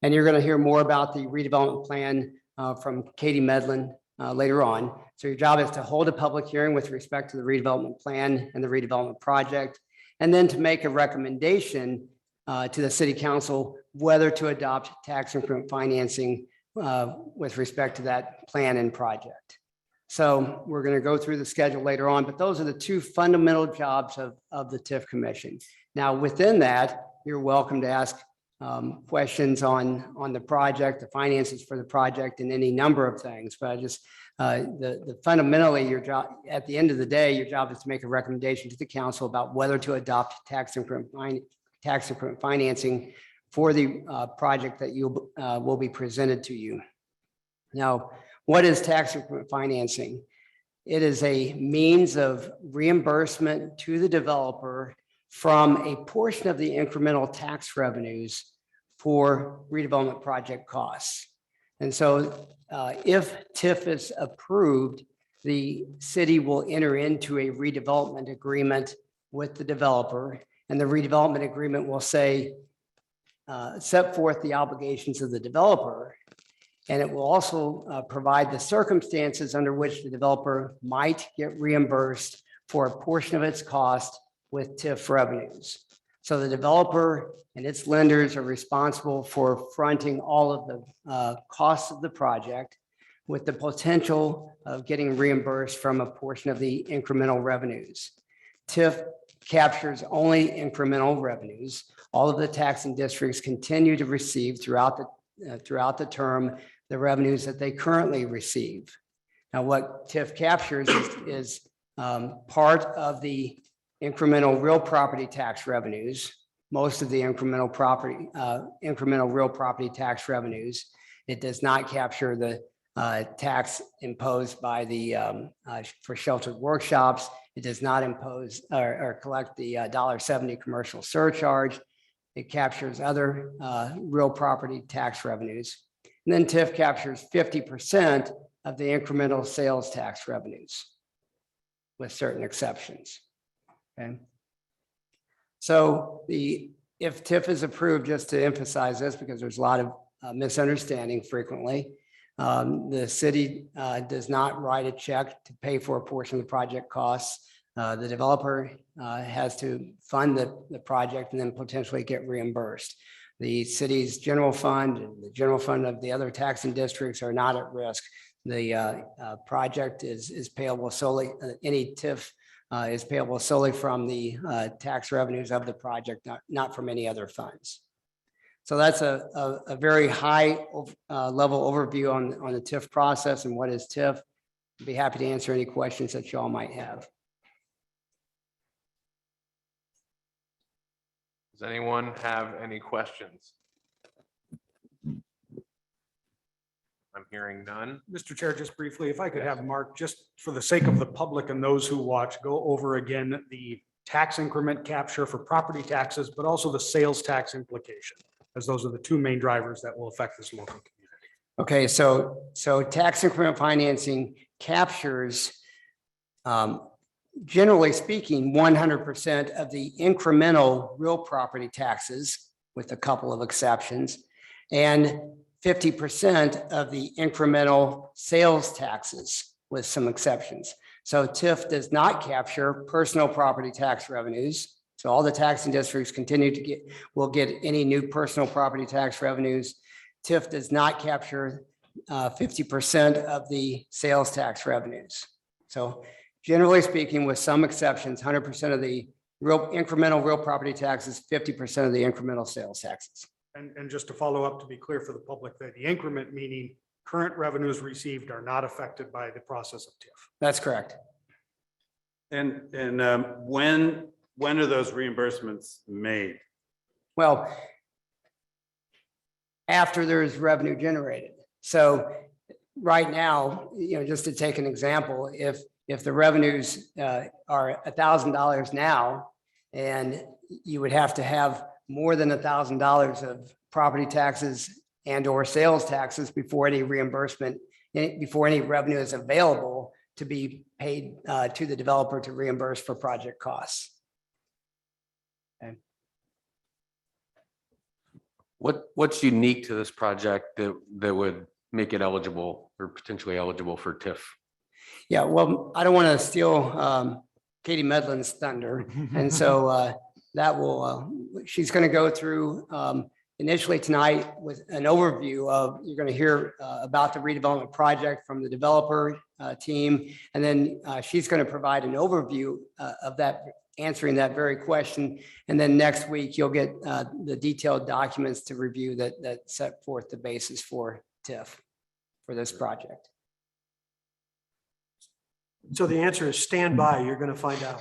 And you're going to hear more about the redevelopment plan from Katie Medlin later on. So your job is to hold a public hearing with respect to the redevelopment plan and the redevelopment project, and then to make a recommendation to the city council whether to adopt tax increment financing with respect to that plan and project. So we're going to go through the schedule later on, but those are the two fundamental jobs of the TIF Commission. Now, within that, you're welcome to ask questions on the project, the finances for the project, and any number of things. But I just fundamentally, your job at the end of the day, your job is to make a recommendation to the council about whether to adopt tax increment financing for the project that you will be presented to you. Now, what is tax increment financing? It is a means of reimbursement to the developer from a portion of the incremental tax revenues for redevelopment project costs. And so if TIF is approved, the city will enter into a redevelopment agreement with the developer, and the redevelopment agreement will say, set forth the obligations of the developer, and it will also provide the circumstances under which the developer might get reimbursed for a portion of its cost with TIF revenues. So the developer and its lenders are responsible for fronting all of the costs of the project, with the potential of getting reimbursed from a portion of the incremental revenues. TIF captures only incremental revenues. All of the taxing districts continue to receive throughout the term the revenues that they currently receive. Now, what TIF captures is part of the incremental real property tax revenues, most of the incremental real property tax revenues. It does not capture the tax imposed by the for sheltered workshops. It does not impose or collect the $1.70 commercial surcharge. It captures other real property tax revenues. And then TIF captures 50% of the incremental sales tax revenues, with certain exceptions. Okay. So if TIF is approved, just to emphasize this, because there's a lot of misunderstanding frequently, the city does not write a check to pay for a portion of the project costs. The developer has to fund the project and then potentially get reimbursed. The city's general fund and the general fund of the other taxing districts are not at risk. The project is payable solely, any TIF is payable solely from the tax revenues of the project, not from any other funds. So that's a very high level overview on the TIF process and what is TIF. I'd be happy to answer any questions that you all might have. Does anyone have any questions? I'm hearing none. Mr. Chair, just briefly, if I could have Mark, just for the sake of the public and those who watch, go over again the tax increment capture for property taxes, but also the sales tax implication, as those are the two main drivers that will affect this local community. Okay, so tax increment financing captures, generally speaking, 100% of the incremental real property taxes, with a couple of exceptions, and 50% of the incremental sales taxes, with some exceptions. So TIF does not capture personal property tax revenues. So all the taxing districts will get any new personal property tax revenues. TIF does not capture 50% of the sales tax revenues. So generally speaking, with some exceptions, 100% of the incremental real property taxes, 50% of the incremental sales taxes. And just to follow up, to be clear for the public, that the increment meaning current revenues received are not affected by the process of TIF. That's correct. And when are those reimbursements made? Well, after there is revenue generated. So right now, just to take an example, if the revenues are $1,000 now, and you would have to have more than $1,000 of property taxes and or sales taxes before any reimbursement, before any revenue is available to be paid to the developer to reimburse for project costs. Okay. What's unique to this project that would make it eligible or potentially eligible for TIF? Yeah, well, I don't want to steal Katie Medlin's thunder. And so that will, she's going to go through initially tonight with an overview of, you're going to hear about the redevelopment project from the developer team. And then she's going to provide an overview of that, answering that very question. And then next week, you'll get the detailed documents to review that set forth the basis for TIF for this project. So the answer is stand by, you're going to find out.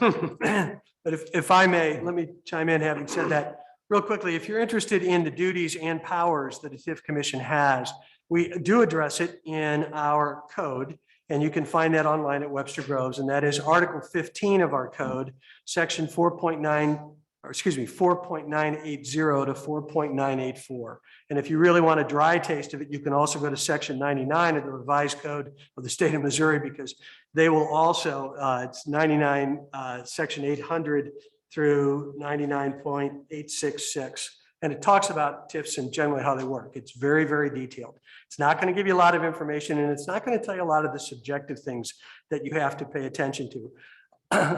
But if I may, let me chime in, having said that, real quickly. If you're interested in the duties and powers that the TIF Commission has, we do address it in our code, and you can find that online at Webster Groves, and that is Article 15 of our code, Section 4.9, or excuse me, 4.980 to 4.984. And if you really want a dry taste of it, you can also go to Section 99 of the revised code of the state of Missouri, because they will also, it's 99, Section 800 through 99.866. And it talks about TIFs and generally how they work. It's very, very detailed. It's not going to give you a lot of information, and it's not going to tell you a lot of the subjective things that you have to pay attention to.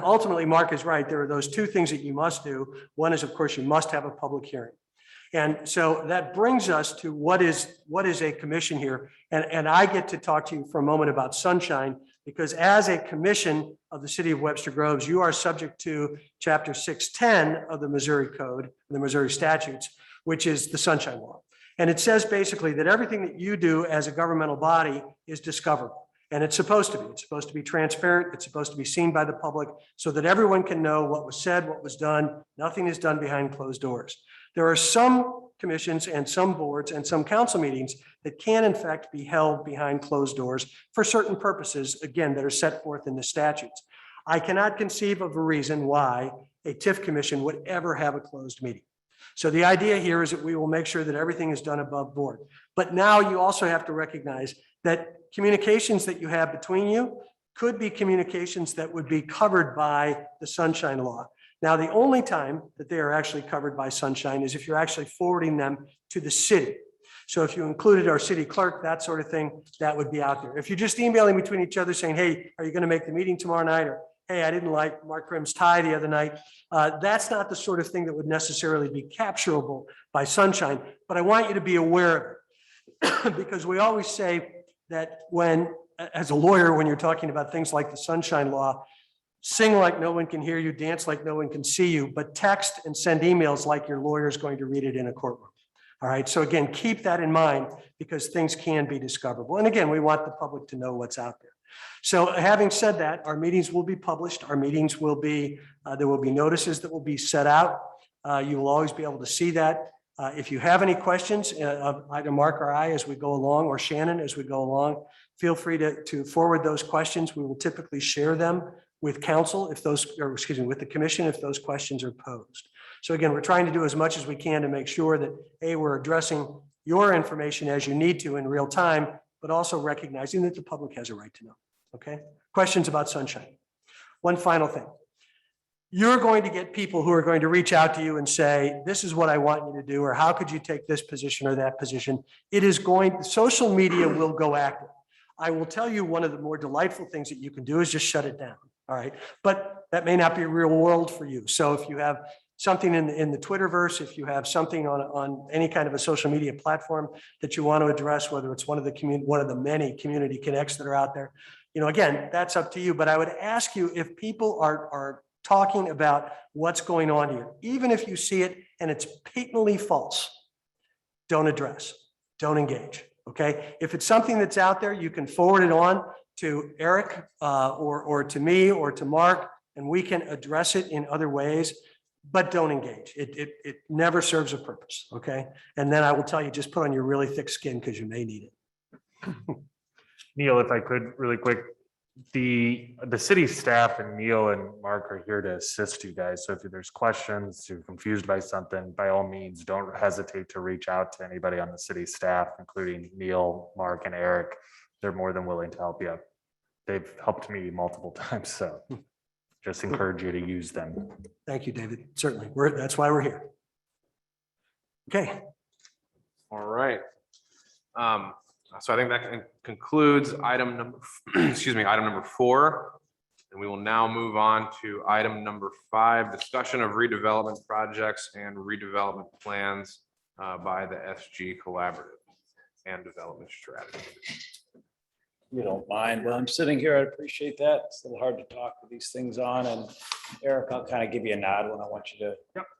Ultimately, Mark is right. There are those two things that you must do. One is, of course, you must have a public hearing. And so that brings us to what is a commission here. And I get to talk to you for a moment about sunshine, because as a commission of the city of Webster Groves, you are subject to Chapter 610 of the Missouri Code, the Missouri statutes, which is the sunshine law. And it says basically that everything that you do as a governmental body is discoverable. And it's supposed to be. It's supposed to be transparent. It's supposed to be seen by the public so that everyone can know what was said, what was done. Nothing is done behind closed doors. There are some commissions and some boards and some council meetings that can in fact be held behind closed doors for certain purposes, again, that are set forth in the statutes. I cannot conceive of a reason why a TIF commission would ever have a closed meeting. So the idea here is that we will make sure that everything is done above board. But now you also have to recognize that communications that you have between you could be communications that would be covered by the sunshine law. Now, the only time that they are actually covered by sunshine is if you're actually forwarding them to the city. So if you included our city clerk, that sort of thing, that would be out there. If you're just emailing between each other saying, hey, are you going to make the meeting tomorrow night? Or, hey, I didn't like Mark Grimm's tie the other night. That's not the sort of thing that would necessarily be capturable by sunshine. But I want you to be aware of it because we always say that when, as a lawyer, when you're talking about things like the sunshine law, sing like no one can hear you, dance like no one can see you, but text and send emails like your lawyer is going to read it in a courtroom. All right. So again, keep that in mind because things can be discoverable. And again, we want the public to know what's out there. So having said that, our meetings will be published. Our meetings will be, there will be notices that will be set out. You will always be able to see that. If you have any questions of either Mark or I as we go along, or Shannon as we go along, feel free to forward those questions. We will typically share them with council if those, or excuse me, with the commission if those questions are posed. So again, we're trying to do as much as we can to make sure that A, we're addressing your information as you need to in real time, but also recognizing that the public has a right to know. Okay? Questions about sunshine. One final thing. You're going to get people who are going to reach out to you and say, this is what I want you to do, or how could you take this position or that position? It is going, social media will go active. I will tell you one of the more delightful things that you can do is just shut it down. All right. But that may not be real world for you. So if you have something in the Twitterverse, if you have something on any kind of a social media platform that you want to address, whether it's one of the many community connects that are out there, you know, again, that's up to you. But I would ask you, if people are talking about what's going on here, even if you see it and it's patently false, don't address, don't engage. Okay. If it's something that's out there, you can forward it on to Eric or to me or to Mark, and we can address it in other ways, but don't engage. It never serves a purpose. Okay. And then I will tell you, just put on your really thick skin because you may need it. Neil, if I could really quick, the city staff and Neil and Mark are here to assist you guys. So if there's questions, you're confused by something, by all means, don't hesitate to reach out to anybody on the city staff, including Neil, Mark, and Eric. They're more than willing to help you. They've helped me multiple times, so just encourage you to use them. Thank you, David. Certainly. That's why we're here. Okay. All right. So I think that concludes item number, excuse me, item number 4. And we will now move on to item number 5, discussion of redevelopment projects and redevelopment plans by the SG Collaborative and Development Strategy. You don't mind, but I'm sitting here. I appreciate that. It's a little hard to talk with these things on, and Eric, I'll kind of give you a nod when I want you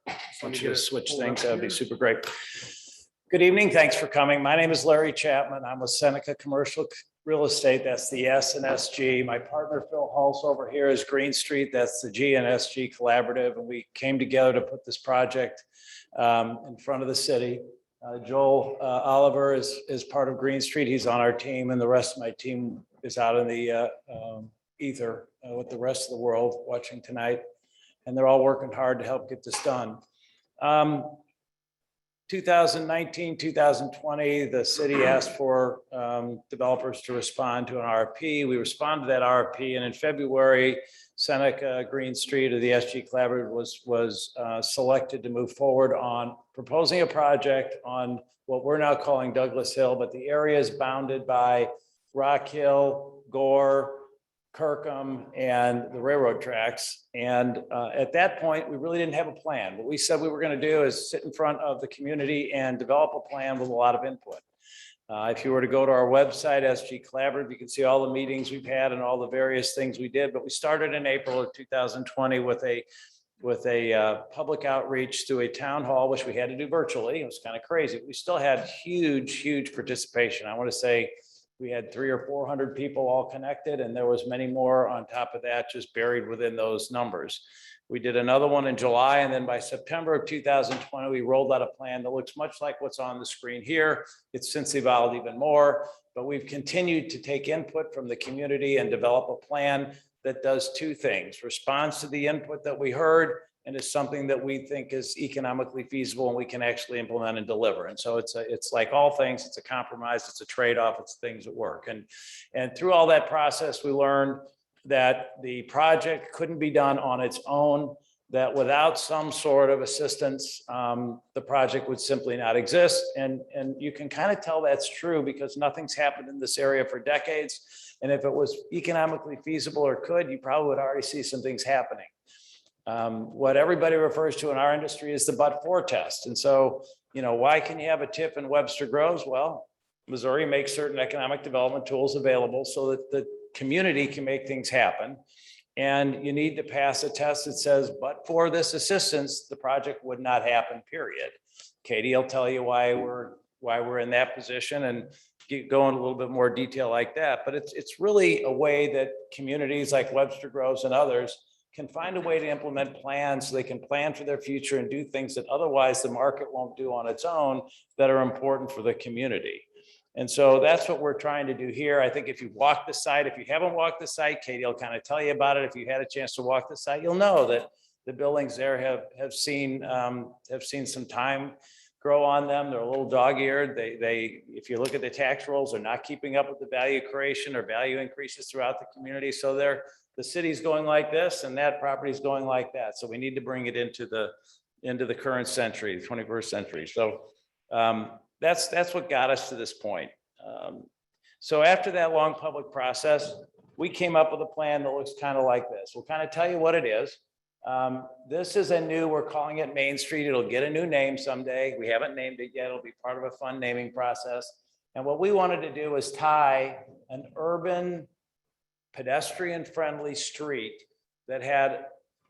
to switch things. That would be super great. Good evening. Thanks for coming. My name is Larry Chapman. I'm with Seneca Commercial Real Estate. That's the S and SG. My partner Phil Hulse over here is Green Street. That's the G and SG Collaborative. And we came together to put this project in front of the city. Joel Oliver is part of Green Street. He's on our team, and the rest of my team is out in the ether with the rest of the world watching tonight. And they're all working hard to help get this done. 2019, 2020, the city asked for developers to respond to an RFP. We responded to that RFP, and in February, Seneca Green Street of the SG Collaborative was selected to move forward on proposing a project on what we're now calling Douglas Hill, but the area is bounded by Rock Hill, Gore, Kirkham, and the railroad tracks. And at that point, we really didn't have a plan. What we said we were going to do is sit in front of the community and develop a plan with a lot of input. If you were to go to our website, SG Collaborative, you can see all the meetings we've had and all the various things we did. But we started in April of 2020 with a public outreach through a town hall, which we had to do virtually. It was kind of crazy. We still had huge participation. I want to say we had 300 or 400 people all connected, and there was many more on top of that, just buried within those numbers. We did another one in July, and then by September of 2020, we rolled out a plan that looks much like what's on the screen here. It's since evolved even more, but we've continued to take input from the community and develop a plan that does two things: responds to the input that we heard, and is something that we think is economically feasible and we can actually implement and deliver. And so it's like all things, it's a compromise, it's a trade-off, it's things that work. And through all that process, we learned that the project couldn't be done on its own, that without some sort of assistance, the project would simply not exist. And you can kind of tell that's true because nothing's happened in this area for decades. And if it was economically feasible or could, you probably would already see some things happening. What everybody refers to in our industry is the but-for test. And so, why can you have a TIF in Webster Groves? Well, Missouri makes certain economic development tools available so that the community can make things happen. And you need to pass a test that says, but for this assistance, the project would not happen, period. Katie will tell you why we're in that position and go in a little bit more detail like that. But it's really a way that communities like Webster Groves and others can find a way to implement plans so they can plan for their future and do things that otherwise the market won't do on its own that are important for the community. And so that's what we're trying to do here. I think if you've walked the site, if you haven't walked the site, Katie will kind of tell you about it. If you had a chance to walk the site, you'll know that the buildings there have seen some time grow on them. They're a little dog-eared. If you look at the tax rolls, they're not keeping up with the value creation or value increases throughout the community. So the city's going like this and that property is going like that. So we need to bring it into the current century, the 21st century. So that's what got us to this point. So after that long public process, we came up with a plan that looks kind of like this. We'll kind of tell you what it is. This is we're calling it Main Street. It'll get a new name someday. We haven't named it yet. It'll be part of a fun naming process. And what we wanted to do is tie an urban, pedestrian-friendly street that had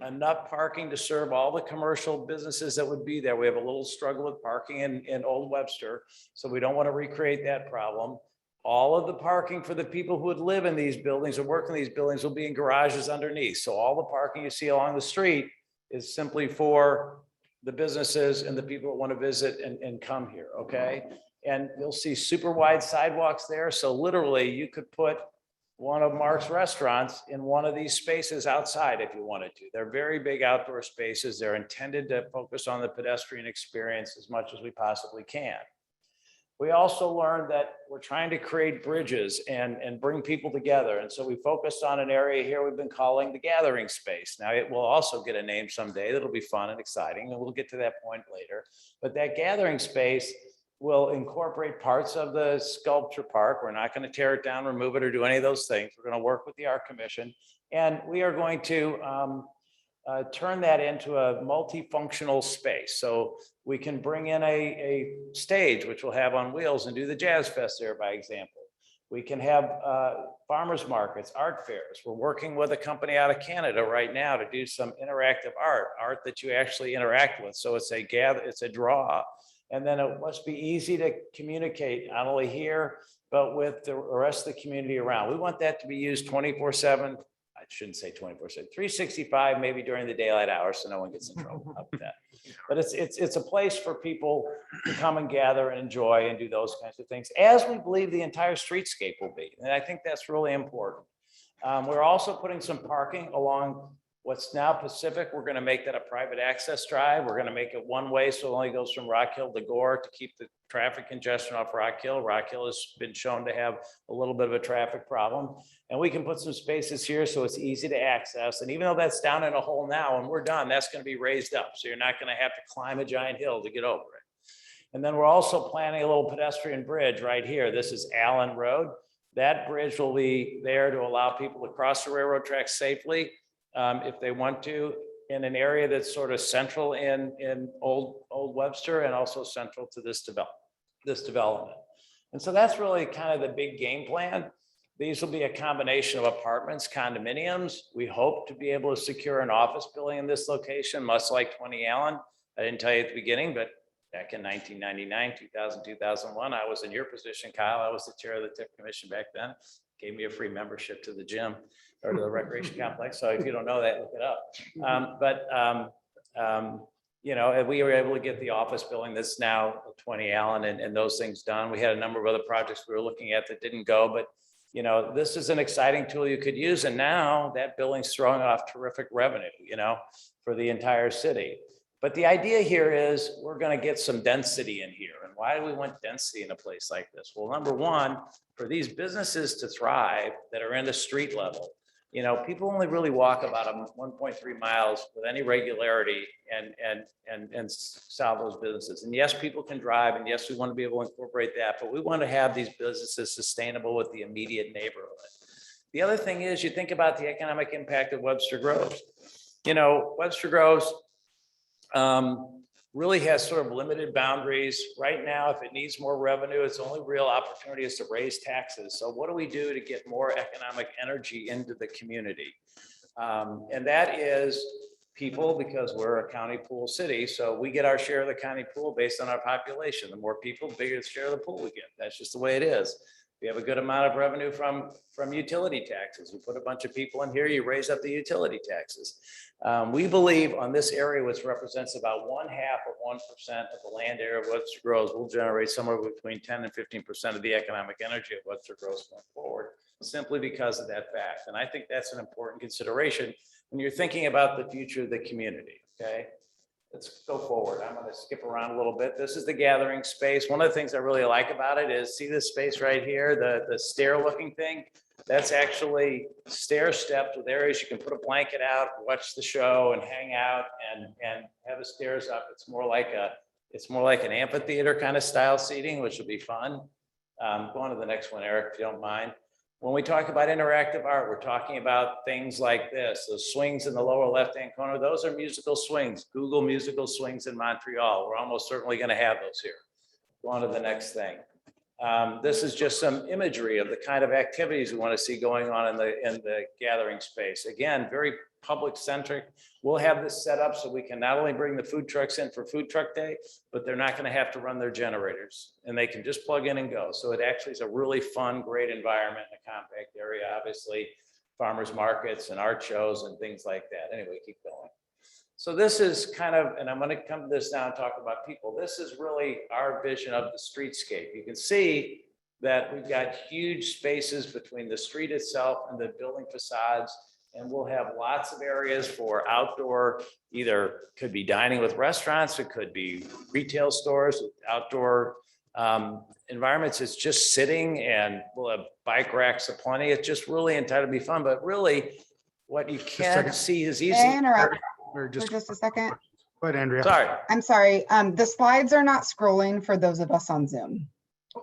enough parking to serve all the commercial businesses that would be there. We have a little struggle with parking in Old Webster, so we don't want to recreate that problem. All of the parking for the people who would live in these buildings or work in these buildings will be in garages underneath. So all the parking you see along the street is simply for the businesses and the people that want to visit and come here, okay? And you'll see super wide sidewalks there. So literally you could put one of Mark's restaurants in one of these spaces outside if you wanted to. They're very big outdoor spaces. They're intended to focus on the pedestrian experience as much as we possibly can. We also learned that we're trying to create bridges and bring people together. And so we focused on an area here we've been calling the gathering space. Now it will also get a name someday that'll be fun and exciting, and we'll get to that point later. But that gathering space We'll incorporate parts of the sculpture park. We're not going to tear it down, remove it, or do any of those things. We're going to work with the Art Commission. And we are going to turn that into a multifunctional space. So we can bring in a stage, which we'll have on wheels, and do the Jazz Fest there, by example. We can have farmers markets, art fairs. We're working with a company out of Canada right now to do some interactive art that you actually interact with. So it's a draw. And then it must be easy to communicate, not only here, but with the rest of the community around. We want that to be used 24/7. I shouldn't say 24/7, 365, maybe during the daylight hours, so no one gets in trouble with that. But it's a place for people to come and gather and enjoy and do those kinds of things, as we believe the entire streetscape will be. And I think that's really important. We're also putting some parking along what's now Pacific. We're going to make that a private access drive. We're going to make it one way, so it only goes from Rock Hill to Gore to keep the traffic congestion off Rock Hill. Rock Hill has been shown to have a little bit of a traffic problem. And we can put some spaces here so it's easy to access. And even though that's down in a hole now, when we're done, that's going to be raised up. So you're not going to have to climb a giant hill to get over it. And then we're also planning a little pedestrian bridge right here. This is Allen Road. That bridge will be there to allow people to cross the railroad tracks safely if they want to, in an area that's sort of central in Old Webster and also central to this development. And so that's really kind of the big game plan. These will be a combination of apartments, condominiums. We hope to be able to secure an office building in this location, much like 20 Allen. I didn't tell you at the beginning, but back in 1999, 2000, 2001, I was in your position, Kyle. I was the chair of the TIF Commission back then. Gave me a free membership to the gym or to the recreation complex. So if you don't know that, look it up. You know, we were able to get the office building that's now 20 Allen and those things done. We had a number of other projects we were looking at that didn't go, but you know, this is an exciting tool you could use. And now that building's throwing off terrific revenue, you know, for the entire city. But the idea here is we're going to get some density in here. And why do we want density in a place like this? Well, number one, for these businesses to thrive that are in the street level, you know, people only really walk about 1.3 miles with any regularity and solve those businesses. And yes, people can drive, and yes, we want to be able to incorporate that, but we want to have these businesses sustainable with the immediate neighborhood. The other thing is you think about the economic impact of Webster Groves. You know, Webster Groves really has sort of limited boundaries. Right now, if it needs more revenue, its only real opportunity is to raise taxes. So what do we do to get more economic energy into the community? And that is people, because we're a county pool city. So we get our share of the county pool based on our population. The more people, the bigger the share of the pool we get. That's just the way it is. We have a good amount of revenue from utility taxes. We put a bunch of people in here, you raise up the utility taxes. We believe on this area, which represents about 1/2 of 1% of the land area of Webster Groves, will generate somewhere between 10 and 15% of the economic energy of Webster Groves going forward, simply because of that fact. And I think that's an important consideration when you're thinking about the future of the community, okay? Let's go forward. I'm going to skip around a little bit. This is the gathering space. One of the things I really like about it is, see this space right here, the stair looking thing? That's actually stair stepped with areas you can put a blanket out, watch the show and hang out and have the stairs up. It's more like an amphitheater kind of style seating, which will be fun. Go on to the next one, Eric, if you don't mind. When we talk about interactive art, we're talking about things like this. Those swings in the lower left-hand corner, those are musical swings. Google musical swings in Montreal. We're almost certainly going to have those here. Go on to the next thing. This is just some imagery of the kind of activities we want to see going on in the gathering space. Again, very public centric. We'll have this set up so we can not only bring the food trucks in for food truck day, but they're not going to have to run their generators and they can just plug in and go. So it actually is a really fun, great environment in a compact area. Obviously, farmers markets and art shows and things like that. Anyway, keep going. So this is kind of, and I'm going to come to this now and talk about people. This is really our vision of the streetscape. You can see that we've got huge spaces between the street itself and the building facades. And we'll have lots of areas for outdoor, either could be dining with restaurants, it could be retail stores, outdoor environments. It's just sitting, and we'll have bike racks aplenty. It's just really entitled to be fun, but really what you can't see is easy. Or For just a second. Go ahead, Andrea. Sorry. I'm sorry, the slides are not scrolling for those of us on Zoom.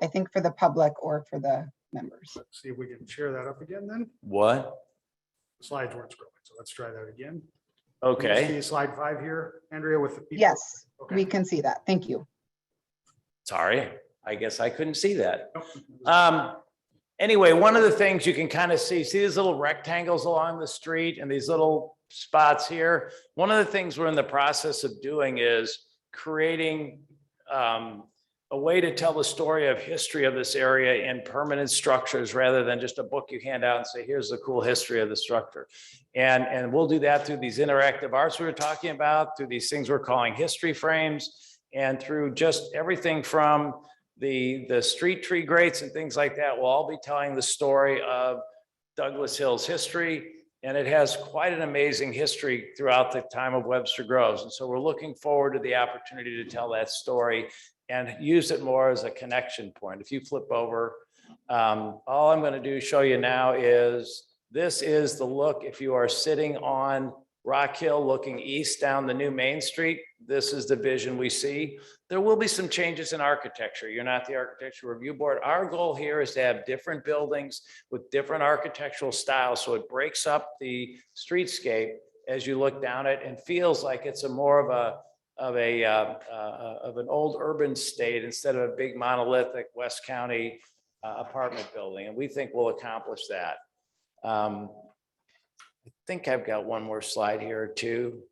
I think for the public or for the members. Let's see if we can share that up again then. What? The slides weren't scrolling, so let's try that again. Can you Okay. see slide 5 here, Andrea, with the people? Yes, Okay. we can see that. Thank you. Sorry, I guess I couldn't see that. Anyway, one of the things you can kind of see these little rectangles along the street and these little spots here. One of the things we're in the process of doing is creating a way to tell the story of history of this area in permanent structures rather than just a book you hand out and say, here's the cool history of the structure. And we'll do that through these interactive arts we were talking about, through these things we're calling history frames, and through just everything from the street tree grates and things like that will all be telling the story of Douglas Hill's history. And it has quite an amazing history throughout the time of Webster Groves. And so we're looking forward to the opportunity to tell that story and use it more as a connection point. If you flip over, all I'm going to do show you now is this is the look. If you are sitting on Rock Hill looking east down the new Main Street, this is the vision we see. There will be some changes in architecture. You're not the architecture review board. Our goal here is to have different buildings with different architectural styles. So it breaks up the streetscape as you look down it and feels like it's a more of an old urban state instead of a big monolithic West County apartment building. And we think we'll accomplish that. I think I've got one more slide here too.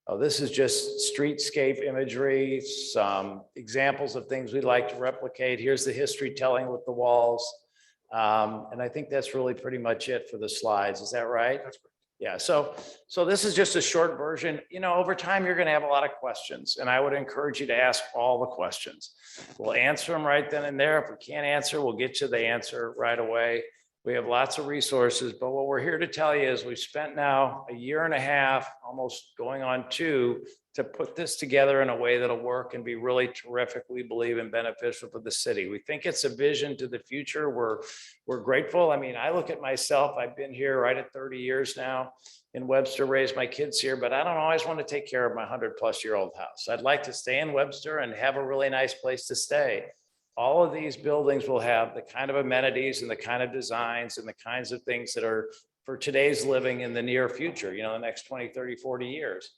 Oh, this is just streetscape imagery, some examples of things we'd like to replicate. Here's the history telling with the walls. And I think that's really pretty much it for the slides. Is that right? That's great. Yeah, so this is just a short version. You know, over time, you're going to have a lot of questions, and I would encourage you to ask all the questions. We'll answer them right then and there. If we can't answer, we'll get you the answer right away. We have lots of resources, but what we're here to tell you is we've spent now a year and a half, almost going on 2, to put this together in a way that'll work and be really terrific, we believe, and beneficial for the city. We think it's a vision to the future. We're grateful. I mean, I look at myself, I've been here right at 30 years now in Webster, raised my kids here, but I don't always want to take care of my 100-plus-year-old house. I'd like to stay in Webster and have a really nice place to stay. All of these buildings will have the kind of amenities and the kind of designs and the kinds of things that are for today's living in the near future, you know, the next 20, 30, 40 years.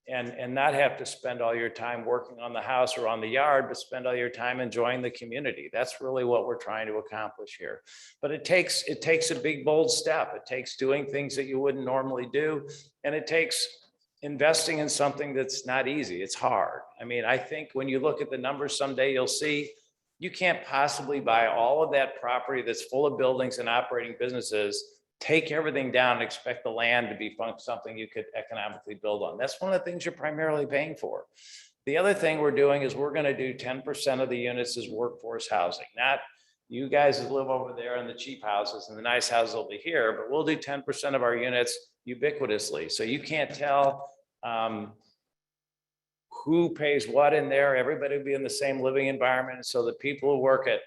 And not have to spend all your time working on the house or on the yard, but spend all your time enjoying the community. That's really what we're trying to accomplish here. But it takes a big, bold step. It takes doing things that you wouldn't normally do. And it takes investing in something that's not easy. It's hard. I mean, I think when you look at the numbers someday, you'll see you can't possibly buy all of that property that's full of buildings and operating businesses, take everything down and expect the land to be something you could economically build on. That's one of the things you're primarily paying for. The other thing we're doing is we're going to do 10% of the units as workforce housing. Not you guys that live over there in the cheap houses and the nice houses will be here, but we'll do 10% of our units ubiquitously. So you can't tell who pays what in there. Everybody will be in the same living environment. So the people who work at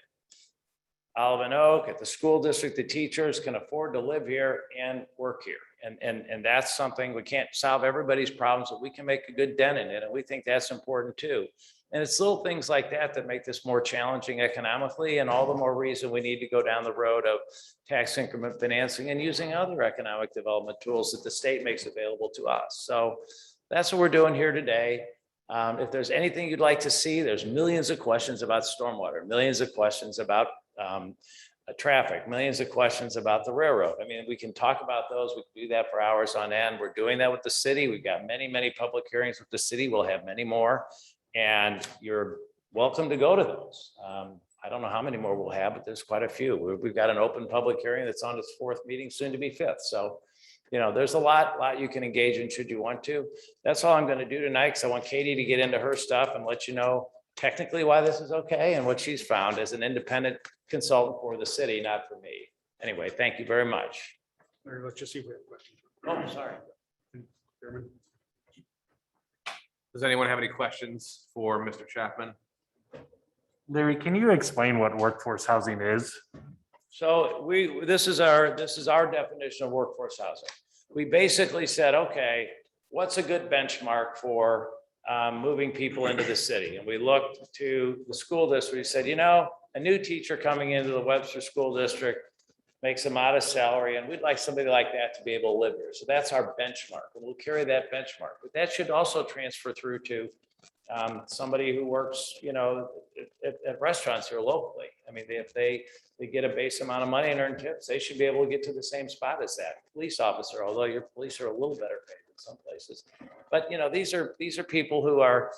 Olive and Oak, at the school district, the teachers can afford to live here and work here. And that's something, we can't solve everybody's problems, but we can make a good dent in it. And we think that's important too. And it's little things like that that make this more challenging economically, and all the more reason we need to go down the road of tax increment financing and using other economic development tools that the state makes available to us. So that's what we're doing here today. If there's anything you'd like to see, there's millions of questions about stormwater, millions of questions about traffic, millions of questions about the railroad. I mean, we can talk about those. We can do that for hours on end. We're doing that with the city. We've got many, many public hearings with the city. We'll have many more, and you're welcome to go to those. I don't know how many more we'll have, but there's quite a few. We've got an open public hearing that's on its 4th meeting, soon to be 5th. So, you know, there's a lot you can engage in should you want to. That's all I'm going to do tonight, because I want Katie to get into her stuff and let you know technically why this is okay and what she's found as an independent consultant for the city, not for me. Anyway, thank you very much. Let's just see if we have questions. Oh, sorry. Chairman. Does anyone have any questions for Mr. Chapman? Larry, can you explain what workforce housing is? So this is our definition of workforce housing. We basically said, okay, what's a good benchmark for moving people into the city. And we looked to the school district, we said, a new teacher coming into the Webster School District makes a modest salary, and we'd like somebody like that to be able to live here. So that's our benchmark, and we'll carry that benchmark. But that should also transfer through to somebody who works, at restaurants here locally. I mean, if they get a base amount of money and earn tips, they should be able to get to the same spot as that police officer, although your police are a little better paid in some places. But, these are people who are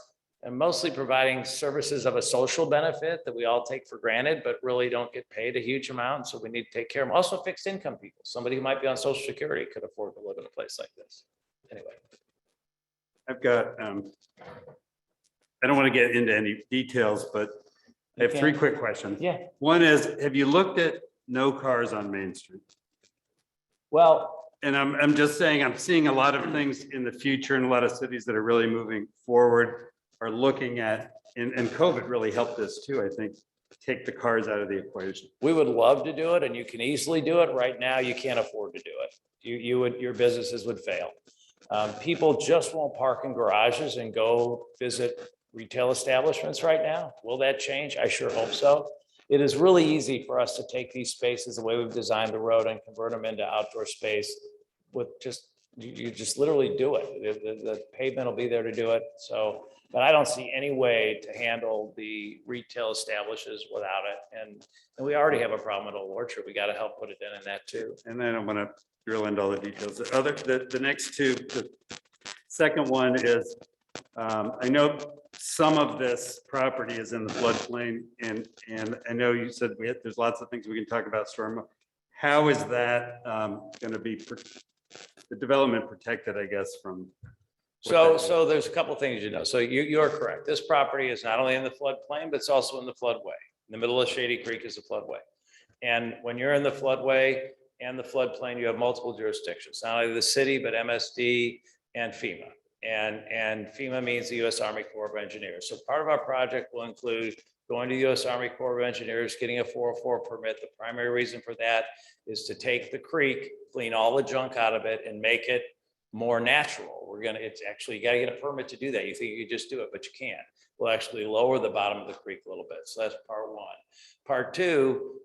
mostly providing services of a social benefit that we all take for granted, but really don't get paid a huge amount. So we need to take care of them. Also fixed income people, somebody who might be on Social Security could afford to live in a place like this. Anyway. I've got, I don't want to get into any details, but I have three quick questions. Yeah. One is, have you looked at no cars on Main Street? Well, And I'm just saying, I'm seeing a lot of things in the future and a lot of cities that are really moving forward are looking at, and COVID really helped this too, I think, take the cars out of the equation. we would love to do it, and you can easily do it. Right now, you can't afford to do it. Your businesses would fail. People just won't park in garages and go visit retail establishments right now. Will that change? I sure hope so. It is really easy for us to take these spaces, the way we've designed the road, and convert them into outdoor space with you just literally do it. The pavement will be there to do it. So, but I don't see any way to handle the retail establishes without it. And we already have a problem at Old Orchard. We got to help put it in that too. And I don't want to drill into all the details. The next two, the second one is, I know some of this property is in the floodplain, and I know you said there's lots of things we can talk about storm. How is that going to be the development protected, I guess, from? So there's a couple of things, So you're correct. This property is not only in the floodplain, but it's also in the floodway. In the middle of Shady Creek is a floodway. And when you're in the floodway and the floodplain, you have multiple jurisdictions, not only the city, but MSD and FEMA. And FEMA means the U.S. Army Corps of Engineers. So part of our project will include going to the U.S. Army Corps of Engineers, getting a 404 permit. The primary reason for that is to take the creek, clean all the junk out of it, and make it more natural. It's actually, you got to get a permit to do that. You think you could just do it, but you can't. We'll actually lower the bottom of the creek a little bit. So that's part one. Part two,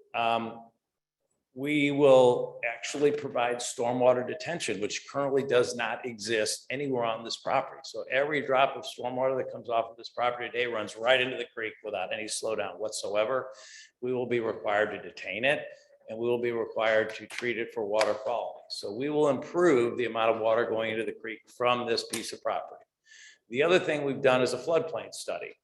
we will actually provide stormwater detention, which currently does not exist anywhere on this property. So every drop of stormwater that comes off of this property today runs right into the creek without any slowdown whatsoever. We will be required to detain it, and we will be required to treat it for water quality. So we will improve the amount of water going into the creek from this piece of property. The other thing we've done is a floodplain study.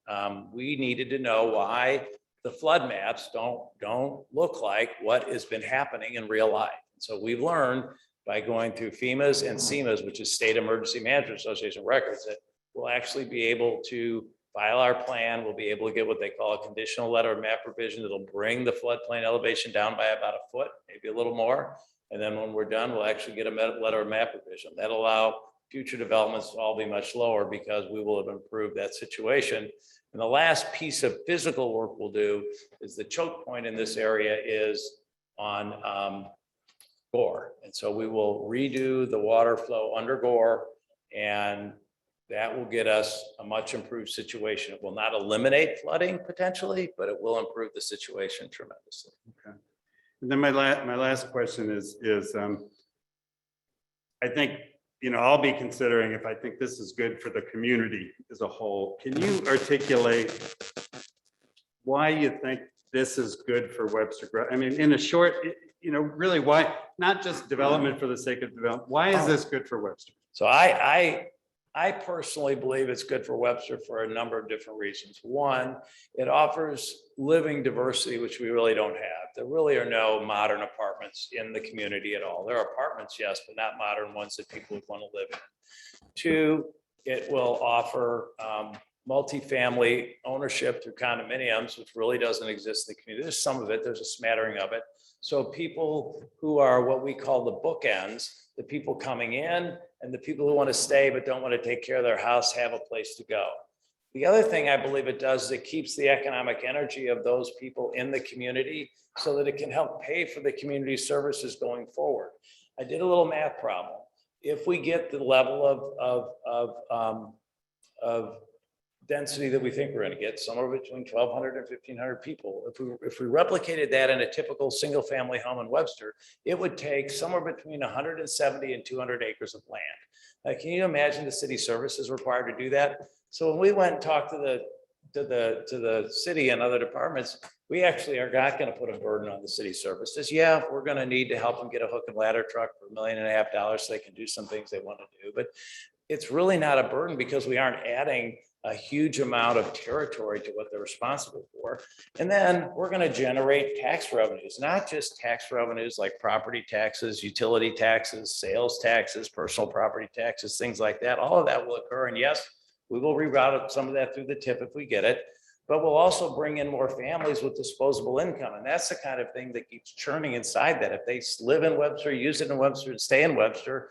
We needed to know why the flood maps don't look like what has been happening in real life. So we've learned by going through FEMA's and SEMA's, which is State Emergency Management Association records, that we'll actually be able to file our plan. We'll be able to get what they call a conditional letter of map revision that'll bring the floodplain elevation down by about a foot, maybe a little more. And then when we're done, we'll actually get a letter of map revision. That'll allow future developments to all be much lower because we will have improved that situation. And the last piece of physical work we'll do is the choke point in this area is on Gore. And so we will redo the water flow under Gore, and that will get us a much improved situation. It will not eliminate flooding potentially, but it will improve the situation tremendously. Okay. And then my last question is I think, I'll be considering if I think this is good for the community as a whole. Can you articulate why you think this is good for Webster? I mean, in a short, really why, not just development for the sake of development. Why is this good for Webster? So I personally believe it's good for Webster for a number of different reasons. One, it offers living diversity, which we really don't have. There really are no modern apartments in the community at all. There are apartments, yes, but not modern ones that people would want to live in. Two, it will offer multifamily ownership through condominiums, which really doesn't exist in the community. There's some of it, there's a smattering of it. So people who are what we call the bookends, the people coming in and the people who want to stay but don't want to take care of their house have a place to go. The other thing I believe it does is it keeps the economic energy of those people in the community so that it can help pay for the community services going forward. I did a little math problem. If we get the level of of density that we think we're gonna get, somewhere between 1,200 and 1,500 people. If we replicated that in a typical single-family home in Webster, it would take somewhere between 170 and 200 acres of land. Can you imagine the city services required to do that? So when we went and talked to the city and other departments, we actually are not gonna put a burden on the city services. Yeah, we're gonna need to help them get a hook and ladder truck for $1.5 million so they can do some things they want to do, but it's really not a burden because we aren't adding a huge amount of territory to what they're responsible for. And then we're going to generate tax revenues, not just tax revenues like property taxes, utility taxes, sales taxes, personal property taxes, things like that. All of that will occur. And yes, we will reroute some of that through the TIF if we get it, but we'll also bring in more families with disposable income. And that's the kind of thing that keeps churning inside that. If they live in Webster, use it in Webster, and stay in Webster,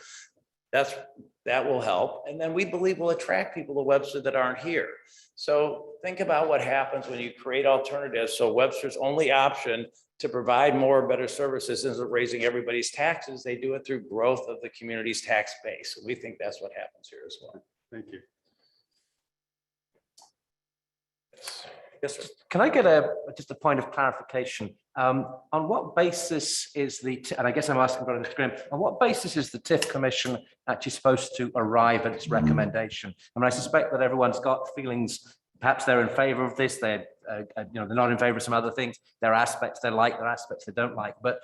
that will help. And then we believe we'll attract people to Webster that aren't here. So think about what happens when you create alternatives. So Webster's only option to provide more better services isn't raising everybody's taxes. They do it through growth of the community's tax base. We think that's what happens here as well. Thank you. Yes, sir. Can I get just a point of clarification? On what basis is and I guess I'm asking about Mr. Graham, on what basis is the TIF Commission actually supposed to arrive at its recommendation? I mean, I suspect that everyone's got feelings, perhaps they're in favor of this, they're not in favor of some other things. There are aspects they like, there are aspects they don't like, but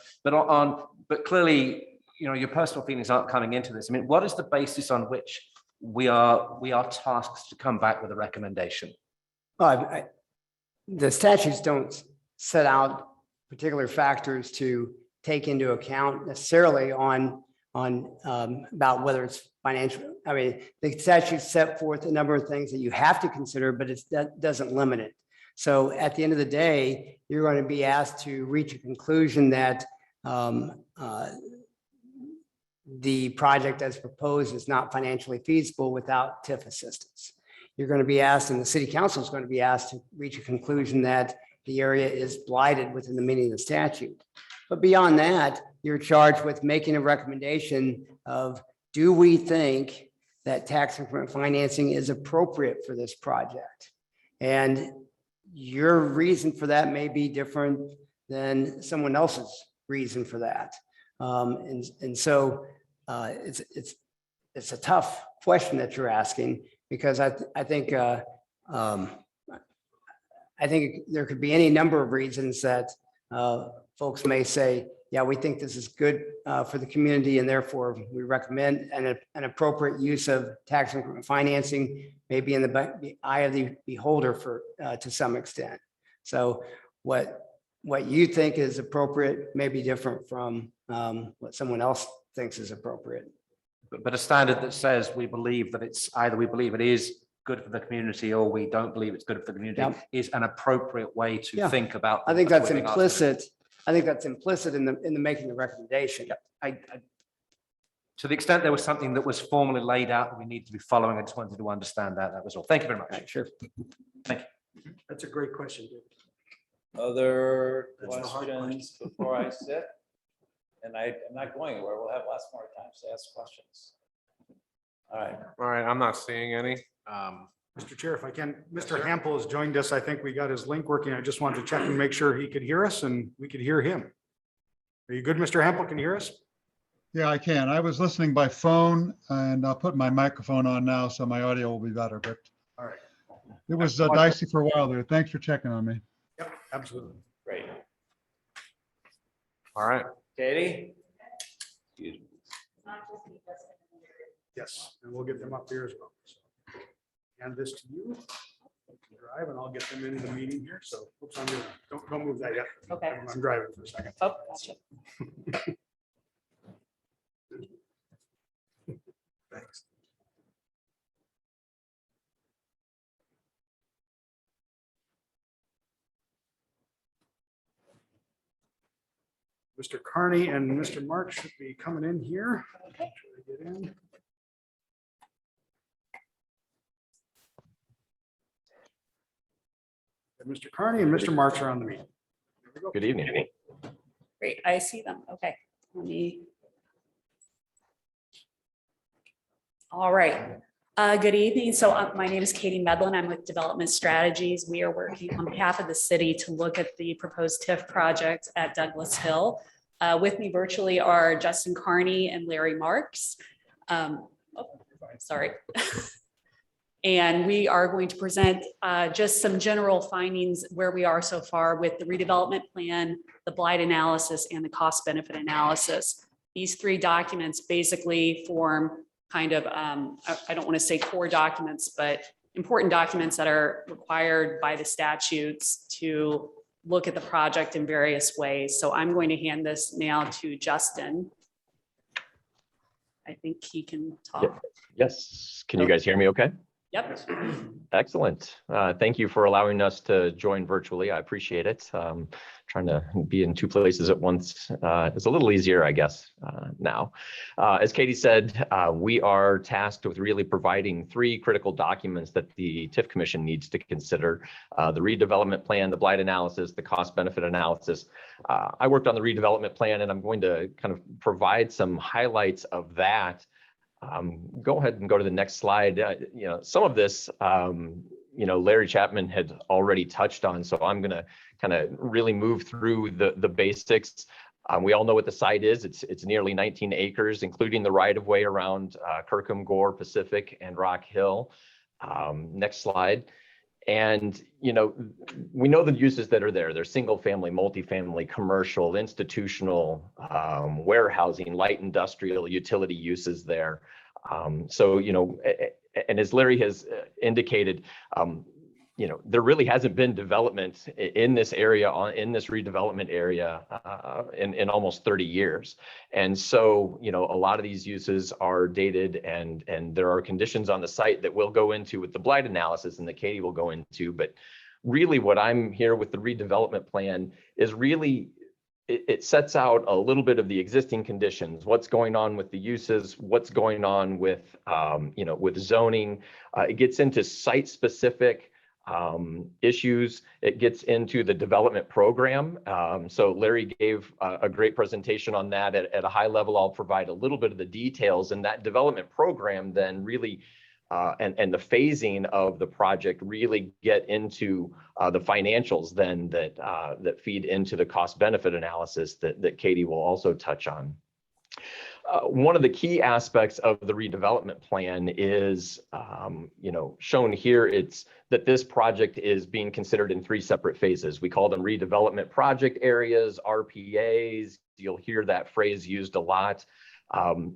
clearly, your personal feelings aren't coming into this. I mean, what is the basis on which we are tasked to come back with a recommendation? Well, the statutes don't set out particular factors to take into account necessarily on about whether it's financial. I mean, the statute set forth a number of things that you have to consider, but that doesn't limit it. So at the end of the day, you're going to be asked to reach a conclusion that the project as proposed is not financially feasible without TIF assistance. You're going to be asked, and the city council is going to be asked to reach a conclusion that the area is blighted within the meaning of the statute. But beyond that, you're charged with making a recommendation of, do we think that tax increment financing is appropriate for this project? And your reason for that may be different than someone else's reason for that. And so it's a tough question that you're asking, because I think there could be any number of reasons that folks may say, yeah, we think this is good for the community, and therefore we recommend an appropriate use of tax increment financing, maybe in the eye of the beholder to some extent. So what you think is appropriate may be different from what someone else thinks is appropriate. But a standard that says we believe that it's either we believe it is good for the community or we don't believe it's good for the community is an appropriate way to think about. I think that's implicit. I think that's implicit in the making the recommendation. To the extent there was something that was formally laid out that we need to be following, I just wanted to understand that. That was all. Thank you very much. Right, sure. Thank you. That's a great question, David. Other That's the hard questions before I sit? And I'm not going anywhere. We'll have lots more times to ask questions. All right. I'm not seeing any. Mr. Chair, if I can, Mr. Hampel has joined us. I think we got his link working. I just wanted to check and make sure he could hear us and we could hear him. Are you good, Mr. Hampel? Can you hear us? Yeah, I can. I was listening by phone and I'll put my microphone on now so my audio will be better, but All right. it was dicey for a while there. Thanks for checking on me. Yep, absolutely. Great. All right. Katie? Yes, and we'll get them up here as well. So, hand this to you. You can drive, and I'll get them into the meeting here. So, oops, don't move that yet. Okay. I'm driving for a second. Oh, gotcha. Thanks. Mr. Carney and Mr. Mark should be coming in here. Okay. Try to get in. And Mr. Carney and Mr. Marks are on the meeting. There we go. Good evening. Great, I see them. Okay, let me. All right, Good evening. So my name is Katie Medlin. I'm with Development Strategies. We are working on behalf of the city to look at the proposed TIF project at Douglas Hill. With me virtually are Justin Carney and Larry Marks. Sorry. And we are going to present just some general findings where we are so far with the redevelopment plan, the blight analysis, and the cost benefit analysis. These three documents basically form kind of, I don't want to say core documents, but important documents that are required by the statutes to look at the project in various ways. So I'm going to hand this now to Justin. I think he can talk. Yes. Can you guys hear me okay? Yep. Excellent. Thank you for allowing us to join virtually. I appreciate it. Trying to be in two places at once is a little easier, I guess, now. As Katie said, we are tasked with really providing three critical documents that the TIF Commission needs to consider: the redevelopment plan, the blight analysis, the cost benefit analysis. I worked on the redevelopment plan, and I'm going to kind of provide some highlights of that. Go ahead and go to the next slide. Some of this, Larry Chapman had already touched on, so I'm going to kind of really move through the basics. We all know what the site is. It's nearly 19 acres, including the right-of-way around Kirkham, Gore, Pacific, and Rock Hill. Next slide. And, we know the uses that are there. They're single-family, multifamily, commercial, institutional, warehousing, light industrial, utility uses there. And as Larry has indicated, there really hasn't been development in this area, in this redevelopment area in almost 30 years. And so, a lot of these uses are dated, and there are conditions on the site that we'll go into with the blight analysis and that Katie will go into. But really what I'm here with the redevelopment plan is really, it sets out a little bit of the existing conditions, what's going on with the uses, what's going on with, with zoning. It gets into site-specific issues. It gets into the development program. So Larry gave a great presentation on that at a high level. I'll provide a little bit of the details, and that development program then really and the phasing of the project really get into the financials then that feed into the cost benefit analysis that Katie will also touch on. One of the key aspects of the redevelopment plan is, shown here. It's that this project is being considered in three separate phases. We call them redevelopment project areas, RPAs. You'll hear that phrase used a lot.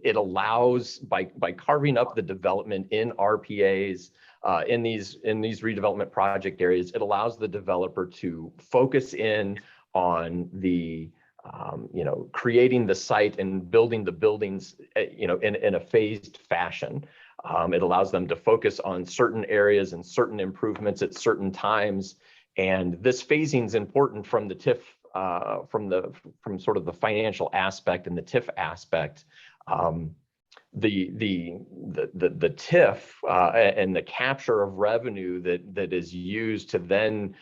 It allows, by carving up the development in RPAs, in these redevelopment project areas, it allows the developer to focus in on the creating the site and building the buildings, in a phased fashion. It allows them to focus on certain areas and certain improvements at certain times. And this phasing is important from the TIF, from sort of the financial aspect and the TIF aspect. The TIF and the capture of revenue that is used to then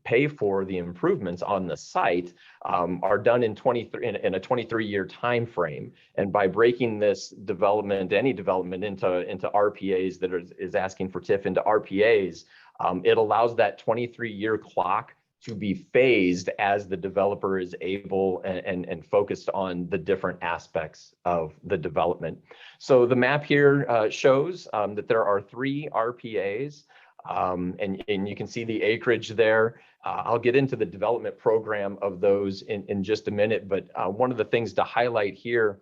pay for the improvements on the site are done in a 23-year time frame. And by breaking this development, any development into RPAs that is asking for TIF into RPAs, it allows that 23-year clock to be phased as the developer is able and focused on the different aspects of the development. So the map here shows that there are 3 RPAs, and you can see the acreage there. I'll get into the development program of those in just a minute, but one of the things to highlight here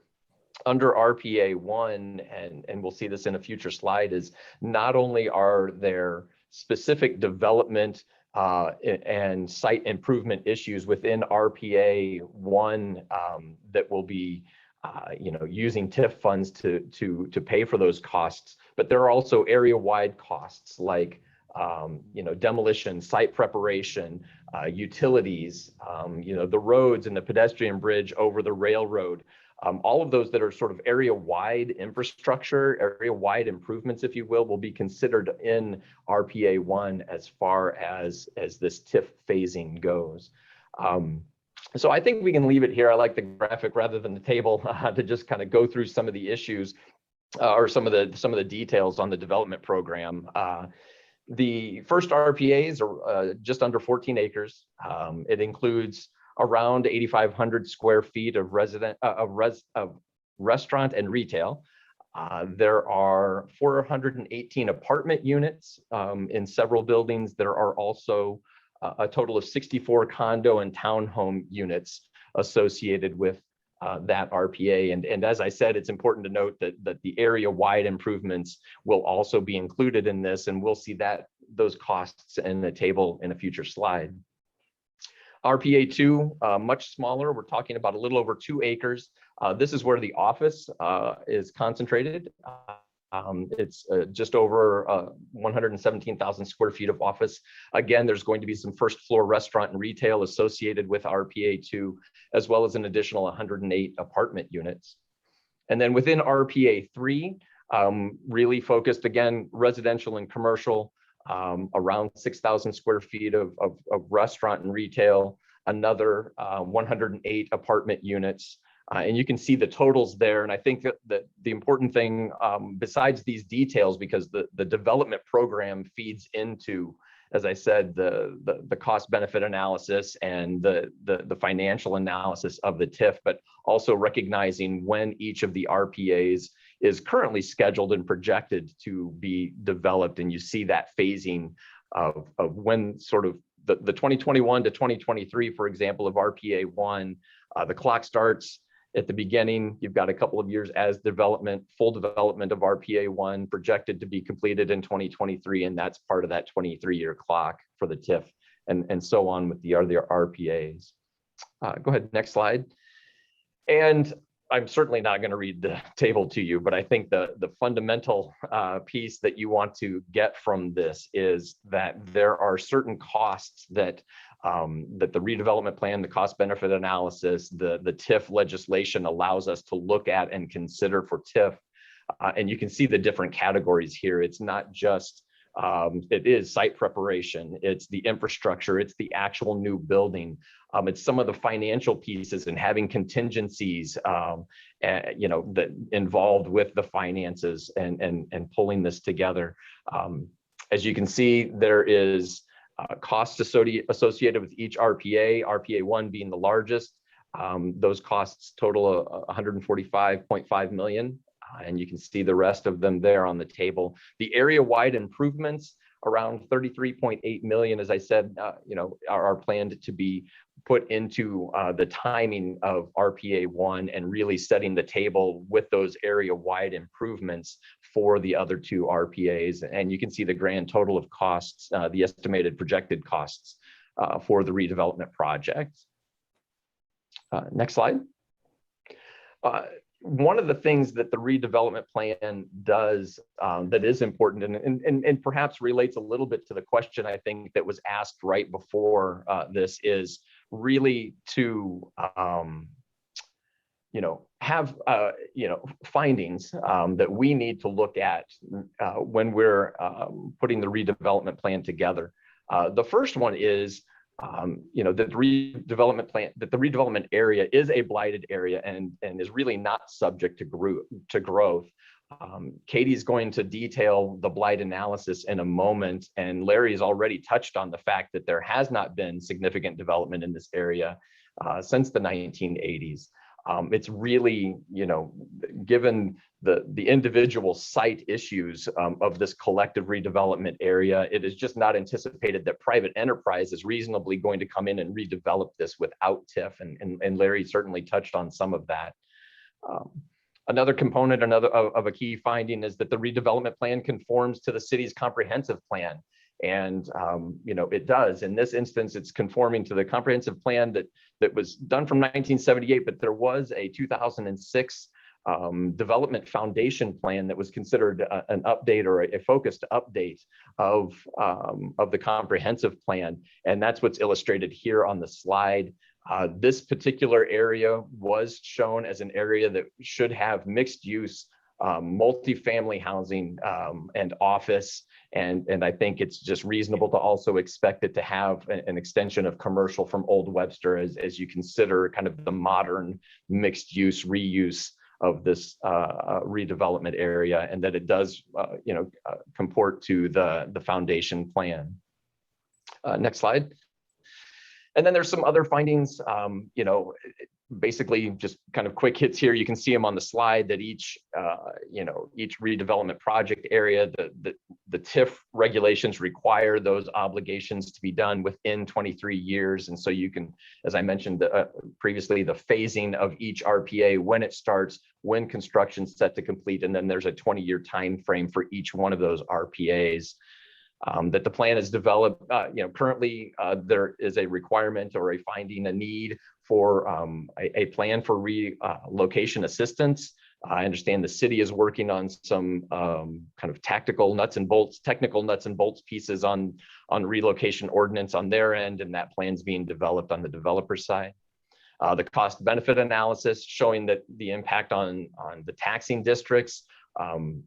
under RPA 1, and we'll see this in a future slide, is not only are there specific development and site improvement issues within RPA 1 that will be using TIF funds to pay for those costs, but there are also area-wide costs like demolition, site preparation, utilities, the roads and the pedestrian bridge over the railroad. All of those that are sort of area-wide infrastructure, area-wide improvements, if you will be considered in RPA 1 as far as this TIF phasing goes. So I think we can leave it here. I like the graphic rather than the table to just kind of go through some of the issues. or some of the details on the development program. The first RPAs are just under 14 acres. It includes around 8,500 square feet of restaurant and retail. There are 418 apartment units in several buildings. There are also a total of 64 condo and townhome units associated with that RPA. And as I said, it's important to note that the area-wide improvements will also be included in this, and we'll see those costs in the table in a future slide. RPA 2, much smaller. We're talking about a little over 2 acres. This is where the office is concentrated. It's just over 117,000 square feet of office. Again, there's going to be some first floor restaurant and retail associated with RPA 2, as well as an additional 108 apartment units. And then within RPA 3, really focused, again, residential and commercial, around 6,000 square feet of restaurant and retail, another 108 apartment units. And you can see the totals there. And I think that the important thing, besides these details, because the development program feeds into, as I said, the cost benefit analysis and the financial analysis of the TIF, but also recognizing when each of the RPAs is currently scheduled and projected to be developed. And you see that phasing of when sort of the 2021 to 2023, for example, of RPA 1, the clock starts at the beginning. You've got a couple of years as full development of RPA 1 projected to be completed in 2023, and that's part of that 23-year clock for the TIF, and so on with the other RPAs. Go ahead, next slide. And I'm certainly not going to read the table to you, but I think the fundamental piece that you want to get from this is that there are certain costs that the redevelopment plan, the cost benefit analysis, the TIF legislation allows us to look at and consider for TIF. And you can see the different categories here. It's not just, it is site preparation, it's the infrastructure, it's the actual new building. It's some of the financial pieces and having contingencies, that involved with the finances and pulling this together. As you can see, there is costs associated with each RPA, RPA 1 being the largest. Those costs total $145.5 million. And you can see the rest of them there on the table. The area-wide improvements, around $33.8 million, as I said, are planned to be put into the timing of RPA 1 and really setting the table with those area-wide improvements for the other 2 RPAs. And you can see the grand total of costs, the estimated projected costs for the redevelopment project. Next slide. One of the things that the redevelopment plan does that is important and perhaps relates a little bit to the question I think that was asked right before this is really to have findings that we need to look at when we're putting the redevelopment plan together. The first one is that the redevelopment plan, that the redevelopment area is a blighted area and is really not subject to growth. Katie's going to detail the blight analysis in a moment, and Larry has already touched on the fact that there has not been significant development in this area since the 1980s. It's really, given the individual site issues of this collective redevelopment area, it is just not anticipated that private enterprise is reasonably going to come in and redevelop this without TIF, and Larry certainly touched on some of that. Another component, of a key finding is that the redevelopment plan conforms to the city's comprehensive plan. And it does. In this instance, it's conforming to the comprehensive plan that was done from 1978, but there was a 2006 development foundation plan that was considered an update or a focused update of the comprehensive plan. And that's what's illustrated here on the slide. This particular area was shown as an area that should have mixed use, multifamily housing and office. And I think it's just reasonable to also expect it to have an extension of commercial from Old Webster as you consider kind of the modern mixed use reuse of this redevelopment area, and that it does, comport to the foundation plan. Next slide. And then there's some other findings, basically just kind of quick hits here. You can see them on the slide that each redevelopment project area, the TIF regulations require those obligations to be done within 23 years. And so you can, as I mentioned previously, the phasing of each RPA, when it starts, when construction's set to complete, and then there's a 20-year time frame for each one of those RPAs. That the plan is developed, currently there is a requirement or a finding, a need for a plan for relocation assistance. I understand the city is working on some kind of technical nuts and bolts pieces on relocation ordinance on their end, and that plan's being developed on the developer side. The cost benefit analysis showing that the impact on the taxing districts,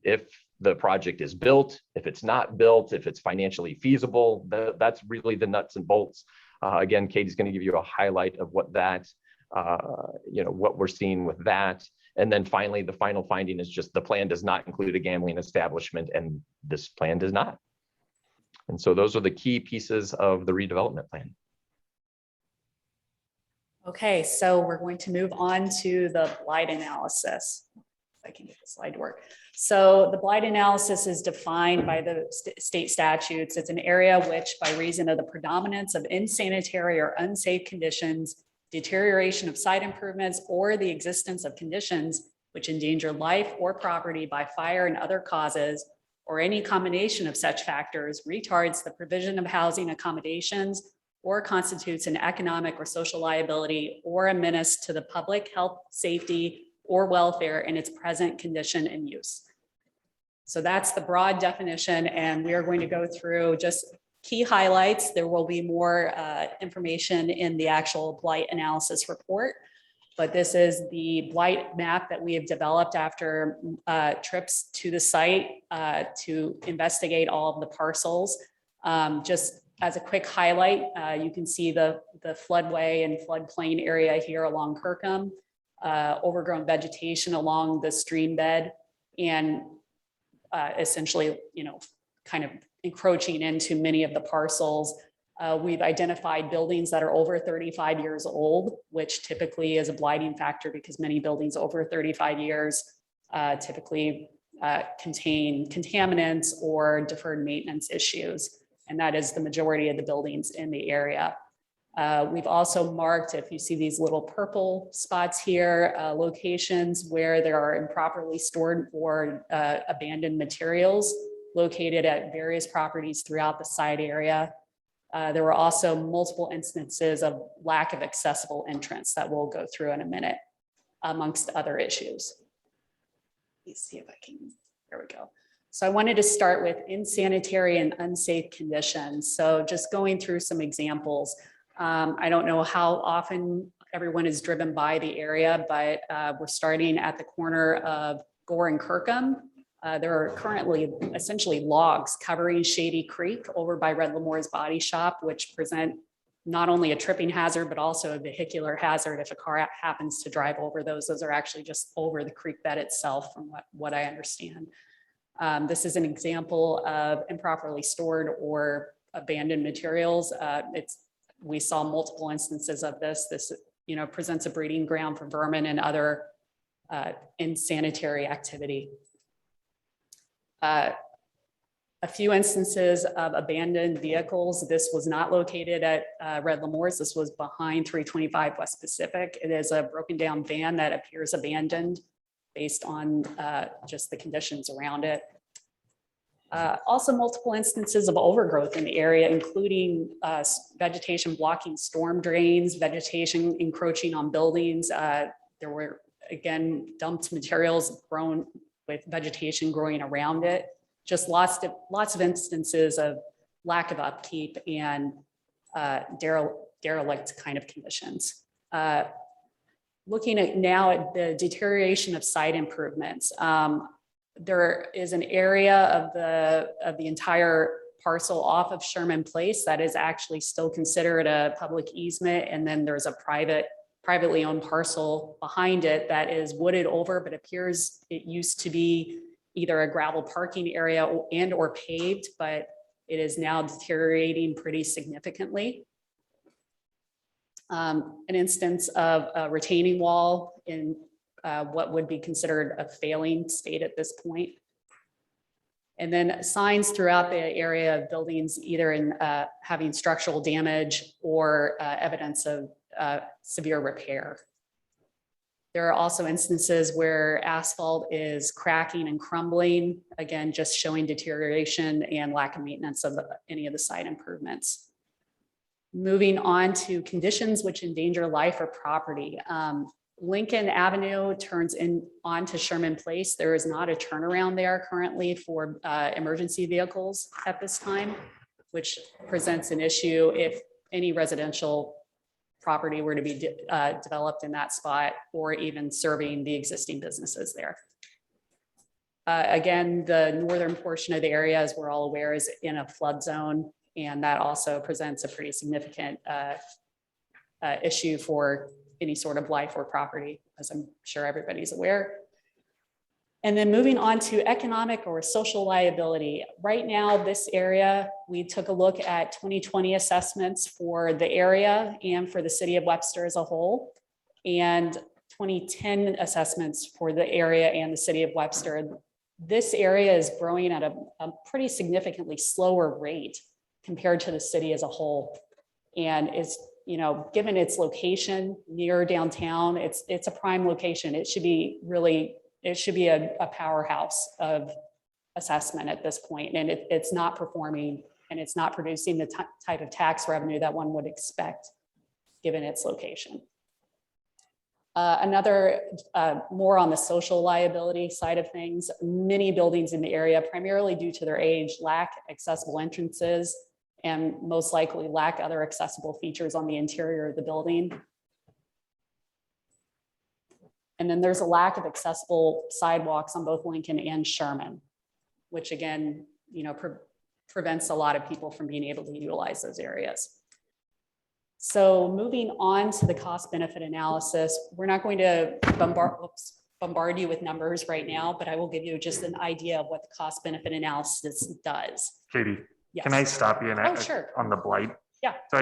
if the project is built, if it's not built, if it's financially feasible, that's really the nuts and bolts. Again, Katie's going to give you a highlight of what that, what we're seeing with that. And then finally, the final finding is just the plan does not include a gambling establishment, and this plan does not. And so those are the key pieces of the redevelopment plan. Okay, so we're going to move on to the blight analysis. If I can get the slide to work. So the blight analysis is defined by the state statutes. It's an area which, by reason of the predominance of insanitary or unsafe conditions, deterioration of site improvements, or the existence of conditions which endanger life or property by fire and other causes, or any combination of such factors, retards the provision of housing accommodations, or constitutes an economic or social liability or a menace to the public health, safety, or welfare in its present condition and use. So that's the broad definition, and we are going to go through just key highlights. There will be more information in the actual blight analysis report, but this is the blight map that we have developed after trips to the site to investigate all of the parcels. Just as a quick highlight, you can see the floodway and floodplain area here along Kirkham. Overgrown vegetation along the stream bed, and essentially, kind of encroaching into many of the parcels. We've identified buildings that are over 35 years old, which typically is a blighting factor because many buildings over 35 years typically contain contaminants or deferred maintenance issues. And that is the majority of the buildings in the area. We've also marked, if you see these little purple spots here, locations where there are improperly stored or abandoned materials located at various properties throughout the site area. There were also multiple instances of lack of accessible entrance that we'll go through in a minute, amongst other issues. Let's see if I can, there we go. So I wanted to start with insanitary and unsafe conditions. So just going through some examples. I don't know how often everyone is driven by the area, but we're starting at the corner of Gore and Kirkham. There are currently essentially logs covering Shady Creek over by Red Lamore's Body Shop, which present not only a tripping hazard, but also a vehicular hazard if a car happens to drive over those. Those are actually just over the creek bed itself, from what I understand. This is an example of improperly stored or abandoned materials. We saw multiple instances of this. This, presents a breeding ground for vermin and other insanitary activity. A few instances of abandoned vehicles. This was not located at Red Lamore's. This was behind 325 West Pacific. It is a broken down van that appears abandoned based on just the conditions around it. Also multiple instances of overgrowth in the area, including vegetation blocking storm drains, vegetation encroaching on buildings. There were, again, dumped materials grown with vegetation growing around it. Just lots of instances of lack of upkeep and derelict kind of conditions. Looking at now at the deterioration of site improvements. There is an area of the entire parcel off of Sherman Place that is actually still considered a public easement, and then there's a private privately owned parcel behind it that is wooded over, but appears it used to be either a gravel parking area and or paved, but it is now deteriorating pretty significantly. An instance of a retaining wall in what would be considered a failing state at this point. And then signs throughout the area of buildings, either in having structural damage or evidence of severe repair. There are also instances where asphalt is cracking and crumbling, again, just showing deterioration and lack of maintenance of any of the site improvements. Moving on to conditions which endanger life or property. Lincoln Avenue turns in onto Sherman Place. There is not a turnaround there currently for emergency vehicles at this time, which presents an issue if any residential property were to be developed in that spot, or even serving the existing businesses there. Again, the northern portion of the area, as we're all aware, is in a flood zone, and that also presents a pretty significant issue for any sort of life or property, as I'm sure everybody's aware. And then moving on to economic or social liability. Right now, this area, we took a look at 2020 assessments for the area and for the city of Webster as a whole, and 2010 assessments for the area and the city of Webster. This area is growing at a pretty significantly slower rate compared to the city as a whole. And it's, you know, given its location near downtown, it's a prime location. It should be really, it should be a powerhouse of assessment at this point, and it's not performing, and it's not producing the type of tax revenue that one would expect given its location. Another, more on the social liability side of things, many buildings in the area, primarily due to their age, lack accessible entrances and most likely lack other accessible features on the interior of the building. And then there's a lack of accessible sidewalks on both Lincoln and Sherman, which again, you know, prevents a lot of people from being able to utilize those areas. So moving on to the cost benefit analysis, we're not going to bombard you with numbers right now, but I will give you just an idea of what the cost benefit analysis does. Katie, Yes. can I stop you Sure. on the blight? Yeah. So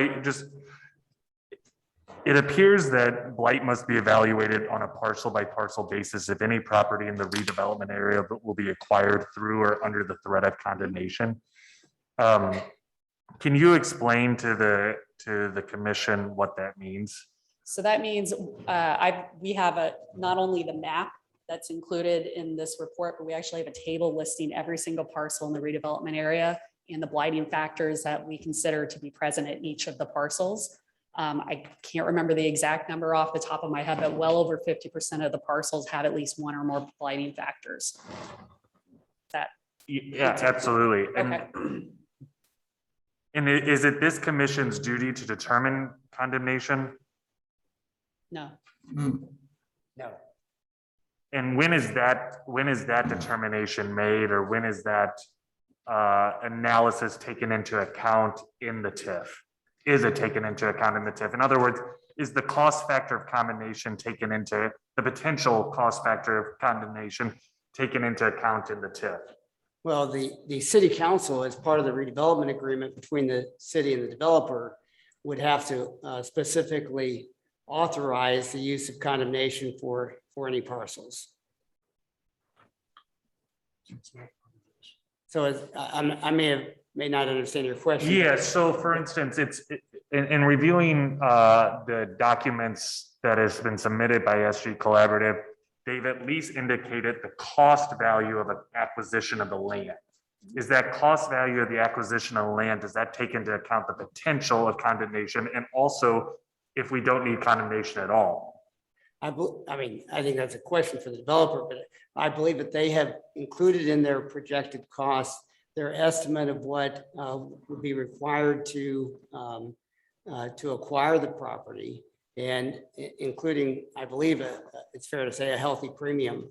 it appears that blight must be evaluated on a parcel by parcel basis if any property in the redevelopment area will be acquired through or under the threat of condemnation. Can you explain to the commission what that means? So that means we have not only the map that's included in this report, but we actually have a table listing every single parcel in the redevelopment area and the blighting factors that we consider to be present at each of the parcels. I can't remember the exact number off the top of my head, but well over 50% of the parcels have at least one or more blighting factors. Yeah, absolutely. Okay. And is it this commission's duty to determine condemnation? No. No. And when is that determination made, or when is that analysis taken into account in the TIF? Is it taken into account in the TIF? In other words, is the cost factor of condemnation taken into the potential cost factor of condemnation taken into account in the TIF? Well, the city council, as part of the redevelopment agreement between the city and the developer, would have to specifically authorize the use of condemnation for any parcels. So I may not understand your question. Yeah, so for instance, it's in reviewing the documents that has been submitted by SG Collaborative, they've at least indicated the cost value of an acquisition of the land. Is that cost value of the acquisition of land, does that take into account the potential of condemnation, and also if we don't need condemnation at all? I mean, I think that's a question for the developer, but I believe that they have included in their projected costs their estimate of what would be required to acquire the property, and including, I believe, it's fair to say, a healthy premium.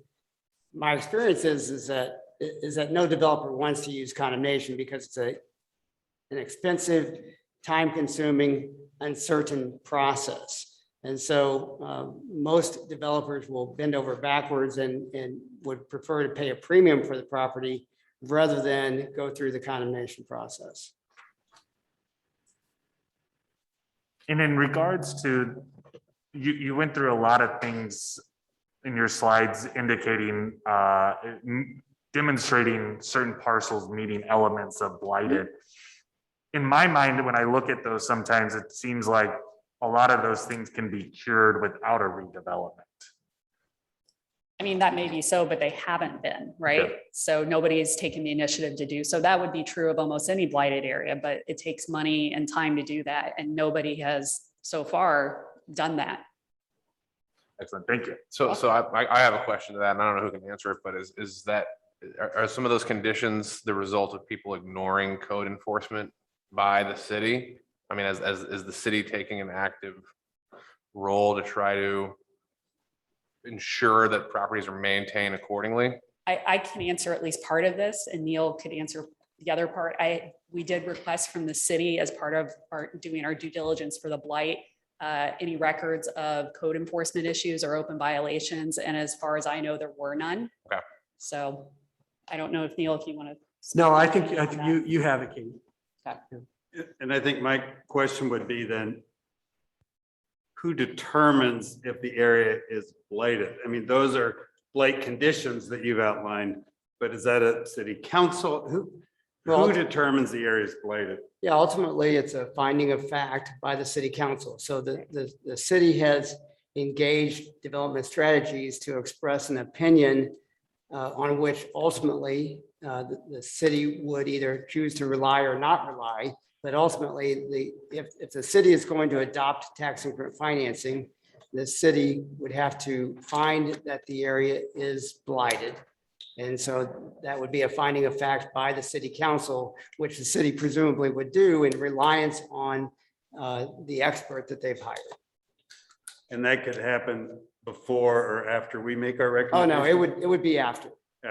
My experience is that no developer wants to use condemnation because it's an expensive, time-consuming, uncertain process. And so most developers will bend over backwards and would prefer to pay a premium for the property rather than go through the condemnation process. And in regards to, you went through a lot of things in your slides indicating, demonstrating certain parcels meeting elements of blighted. In my mind, when I look at those, sometimes it seems like a lot of those things can be cured without a redevelopment. I mean, that may be so, but they haven't been, right? So nobody's taken the initiative to do. So that would be true of almost any blighted area, but it takes money and time to do that. And nobody has so far done that. Excellent, thank you. So I have a question to that, and I don't know who can answer it, but is that, are some of those conditions the result of people ignoring code enforcement by the city? I mean, is the city taking an active role to try to ensure that properties are maintained accordingly? I can answer at least part of this, and Neil could answer the other part. We did request from the city as part of doing our due diligence for the blight, any records of code enforcement issues or open violations. And as far as I know, there were none. Okay. So I don't know if Neil, if you want to. No, I think you have it, Katie. And I think my question would be then, who determines if the area is blighted? I mean, those are blight conditions that you've outlined, but is that a city council? Who determines the area is blighted? Yeah, ultimately, it's a finding of fact by the city council. So the city has engaged development strategies to express an opinion on which ultimately the city would either choose to rely or not rely. But ultimately, if the city is going to adopt tax increment financing, the city would have to find that the area is blighted. And so that would be a finding of fact by the city council, which the city presumably would do in reliance on the expert that they've hired. And that could happen before or after we make our Oh, recommendation? no, it would be after.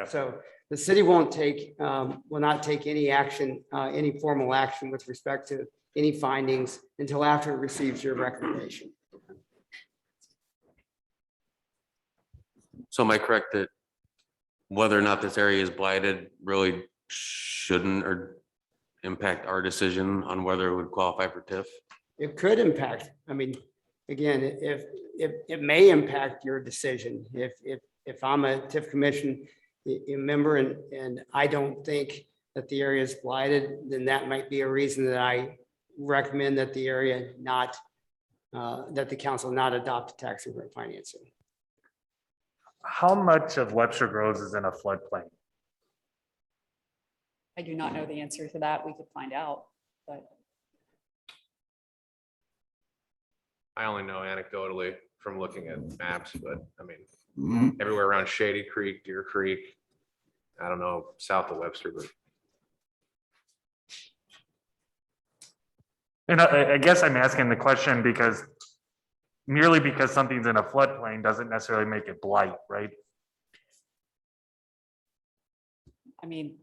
So the city will not take any action, any formal action with respect to any findings until after it receives your recommendation. So am I correct that whether or not this area is blighted really shouldn't or impact our decision on whether it would qualify for TIF? It could impact, I mean, again, if it may impact your decision. If I'm a TIF Commission member and I don't think that the area is blighted, then that might be a reason that I recommend that the area not, that the council not adopt tax increment financing. How much of Webster Groves is in a floodplain? I do not know the answer to that. We could find out, but. I only know anecdotally from looking at maps, but I mean, everywhere around Shady Creek, Deer Creek, I don't know, south of Webster, but. And I guess I'm asking the question because merely because something's in a floodplain doesn't necessarily make it blight, right? I mean,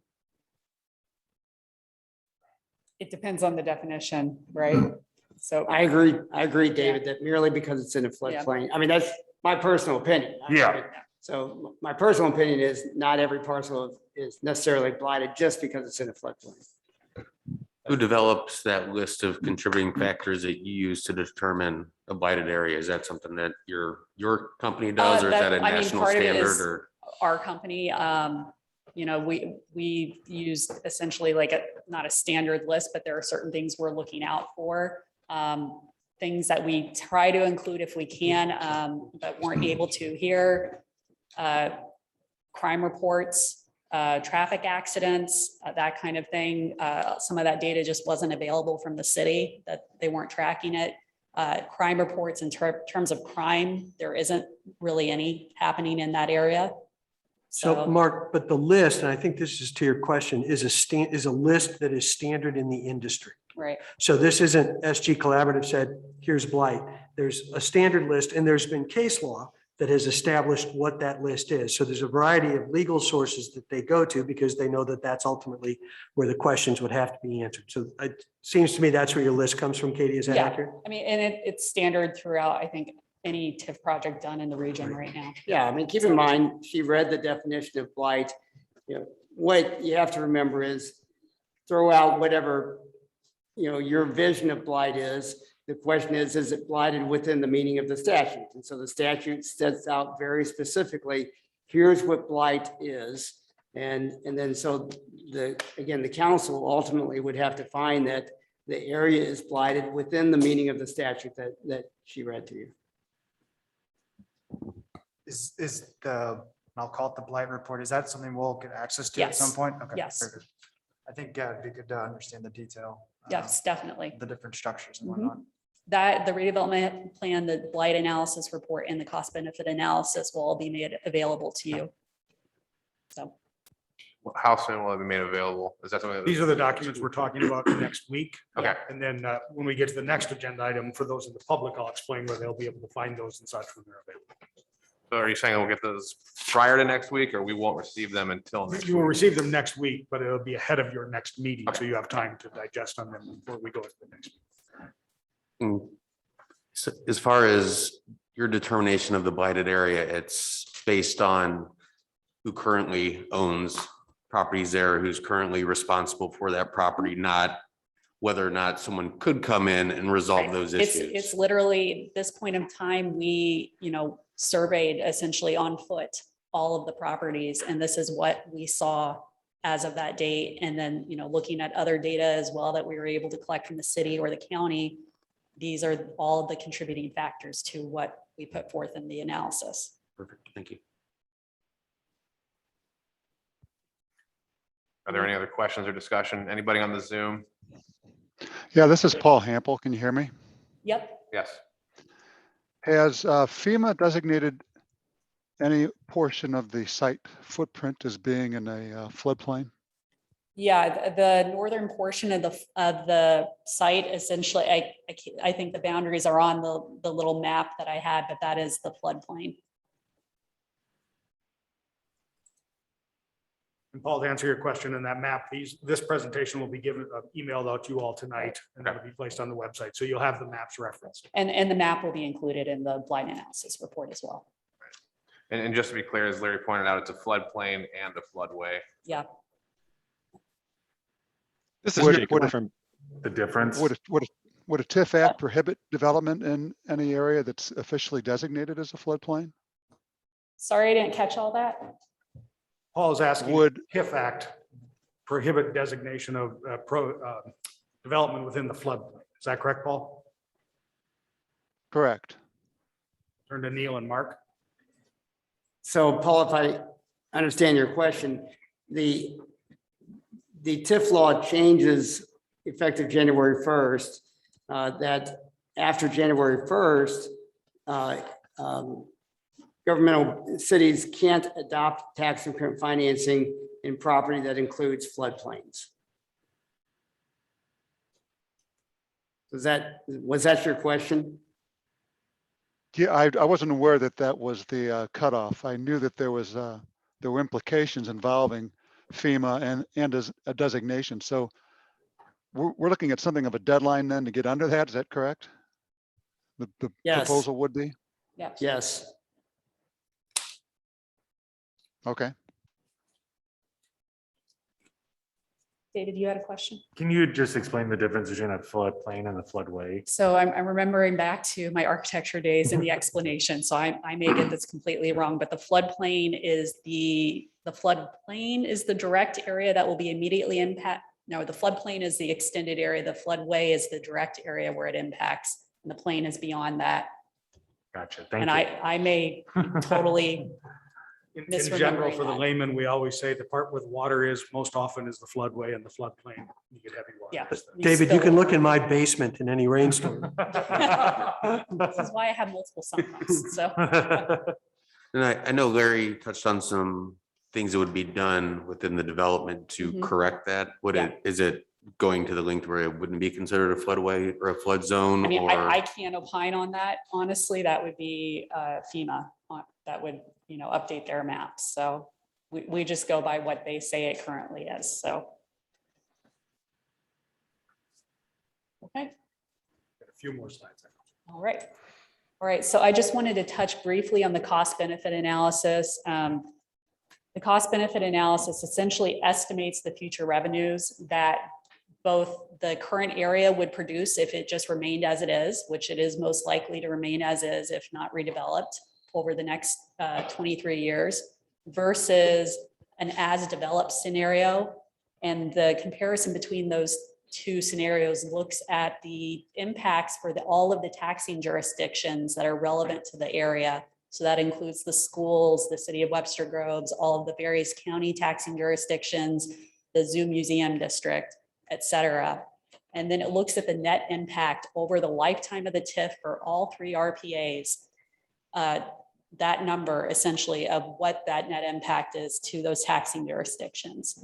it depends on the definition, right? So I agree, David, that merely because it's in a floodplain, I mean, that's my personal opinion. Yeah. So my personal opinion is not every parcel is necessarily blighted just because it's in a floodplain. Who develops that list of contributing factors that you use to determine a blighted area? Is that something that your company does, or is that a national standard? Or our company, you know, we use essentially like not a standard list, but there are certain things we're looking out for. Things that we try to include if we can, but weren't able to here. Crime reports, traffic accidents, that kind of thing. Some of that data just wasn't available from the city, that they weren't tracking it. Crime reports in terms of crime, there isn't really any happening in that area. So Mark, but the list, and I think this is to your question, is a list that is standard in the industry. Right. So this isn't SG Collaborative said, here's blight. There's a standard list, and there's been case law that has established what that list is. So there's a variety of legal sources that they go to because they know that that's ultimately where the questions would have to be answered. So it seems to me that's where your list comes from, Katie. Is that accurate? I mean, and it's standard throughout, I think, any TIF project done in the region right now. Yeah, I mean, keep in mind, she read the definition of blight. You know, what you have to remember is throw out whatever, you know, your vision of blight is. The question is it blighted within the meaning of the statute? And so the statute sets out very specifically, here's what blight is. And then so again, the council ultimately would have to find that the area is blighted within the meaning of the statute that she read to you. Is I'll call it the blight report, is that something we'll get access to at some Yes. point? Okay. Yes. very good. I think it'd be good to understand the detail. Yes, definitely. The different structures and Mhm. whatnot. That the redevelopment plan, the blight analysis report, and the cost benefit analysis will all be made available to you. So, How soon will it be made available? Is that something? These are the documents we're talking about next week. Okay. And then when we get to the next agenda item, for those in the public, I'll explain where they'll be able to find those and such when they're available. So are you saying we'll get those prior to next week, or we won't receive them until next You will week? receive them next week, but it'll be ahead of your next meeting, so you have time to digest on them before we go to the next. So as far as your determination of the blighted area, it's based on who currently owns properties there, who's currently responsible for that property, not whether or not someone could come in and resolve those it's issues. literally this point in time, we, surveyed essentially on foot all of the properties, and this is what we saw as of that date. And then, looking at other data as well that we were able to collect from the city or the county, these are all of the contributing factors to what we put forth in the analysis. Perfect, thank you. Are there any other questions or discussion? Anybody on the Zoom? Yeah, this is Paul Hample. Can you hear me? Yep. Yes. Has FEMA designated any portion of the site footprint as being in a floodplain? Yeah, the northern portion of the site, essentially, I think the boundaries are on the little map that I had, but that is the floodplain. And Paul, to answer your question in that map, this presentation will be emailed out to you all tonight, and that'll be placed on the website. So you'll have the maps referenced. And the map will be included in the blight analysis report as well. And just to be clear, as Larry pointed out, it's a floodplain and a floodway. Yeah. This is the difference. Would a TIF Act prohibit development in any area that's officially designated as a floodplain? Sorry, I didn't catch all that. Paul is asking, Would TIF Act prohibit designation of development within the floodplain? Is that correct, Paul? correct? Turn to Neil and Mark. So Paul, if I understand your question, the TIF law changes effective January 1st, that after January 1st, governmental cities can't adopt tax increment financing in property that includes floodplains. Was that your question? Yeah, I wasn't aware that that was the cutoff. I knew that there were implications involving FEMA and as a designation. So we're looking at something of a deadline then to get under that. Is that correct? The Yes. proposal would be? Yes. Okay. David, you had a question? Can you just explain the difference between a floodplain and a floodway? So I'm remembering back to my architecture days and the explanation. So I may get this completely wrong, but the floodplain is the floodplain is the direct area that will be immediately impact. No, the floodplain is the extended area. The floodway is the direct area where it impacts. And the plain is beyond that. Gotcha. Thank And you. I may totally In misremembering general, for the that. layman, we always say the part where the water is most often is the floodway and the floodplain. You get heavy water. Yeah. David, you can look in my basement in any rainstorm. This is why I have multiple sunroofs. So And I know Larry touched on some things that would be done within the development to Mhm. correct that. Yeah. Is it going to the length where it wouldn't be considered a floodway or a flood zone? I mean, or I can't opine on that. Honestly, that would be FEMA that would, update their maps. So we just go by what they say it currently is. So. Okay, A few more slides. all right. All right, so I just wanted to touch briefly on the cost benefit analysis. The cost benefit analysis essentially estimates the future revenues that both the current area would produce if it just remained as it is, which it is most likely to remain as is if not redeveloped over the next 23 years, versus an as developed scenario. And the comparison between those two scenarios looks at the impacts for all of the taxing jurisdictions that are relevant to the area. So that includes the schools, the city of Webster Groves, all of the various county taxing jurisdictions, the Zoo Museum District, et cetera. And then it looks at the net impact over the lifetime of the TIF for all three RPAs. That number essentially of what that net impact is to those taxing jurisdictions.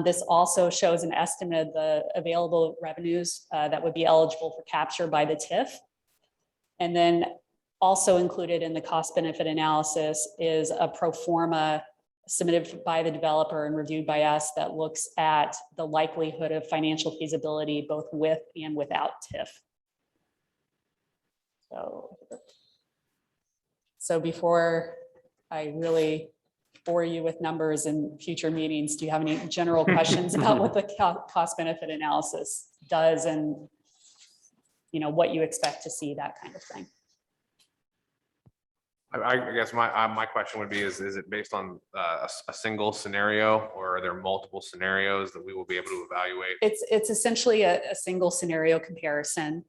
This also shows an estimate of the available revenues that would be eligible for capture by the TIF. And then also included in the cost benefit analysis is a pro forma submitted by the developer and reviewed by us that looks at the likelihood of financial feasibility both with and without TIF. So before I really bore you with numbers in future meetings, do you have any general questions about what the cost benefit analysis does and what you expect to see, that kind of thing? I guess my question would be, is it based on a single scenario, or are there multiple scenarios that we will be able to evaluate? It's essentially a single scenario comparison.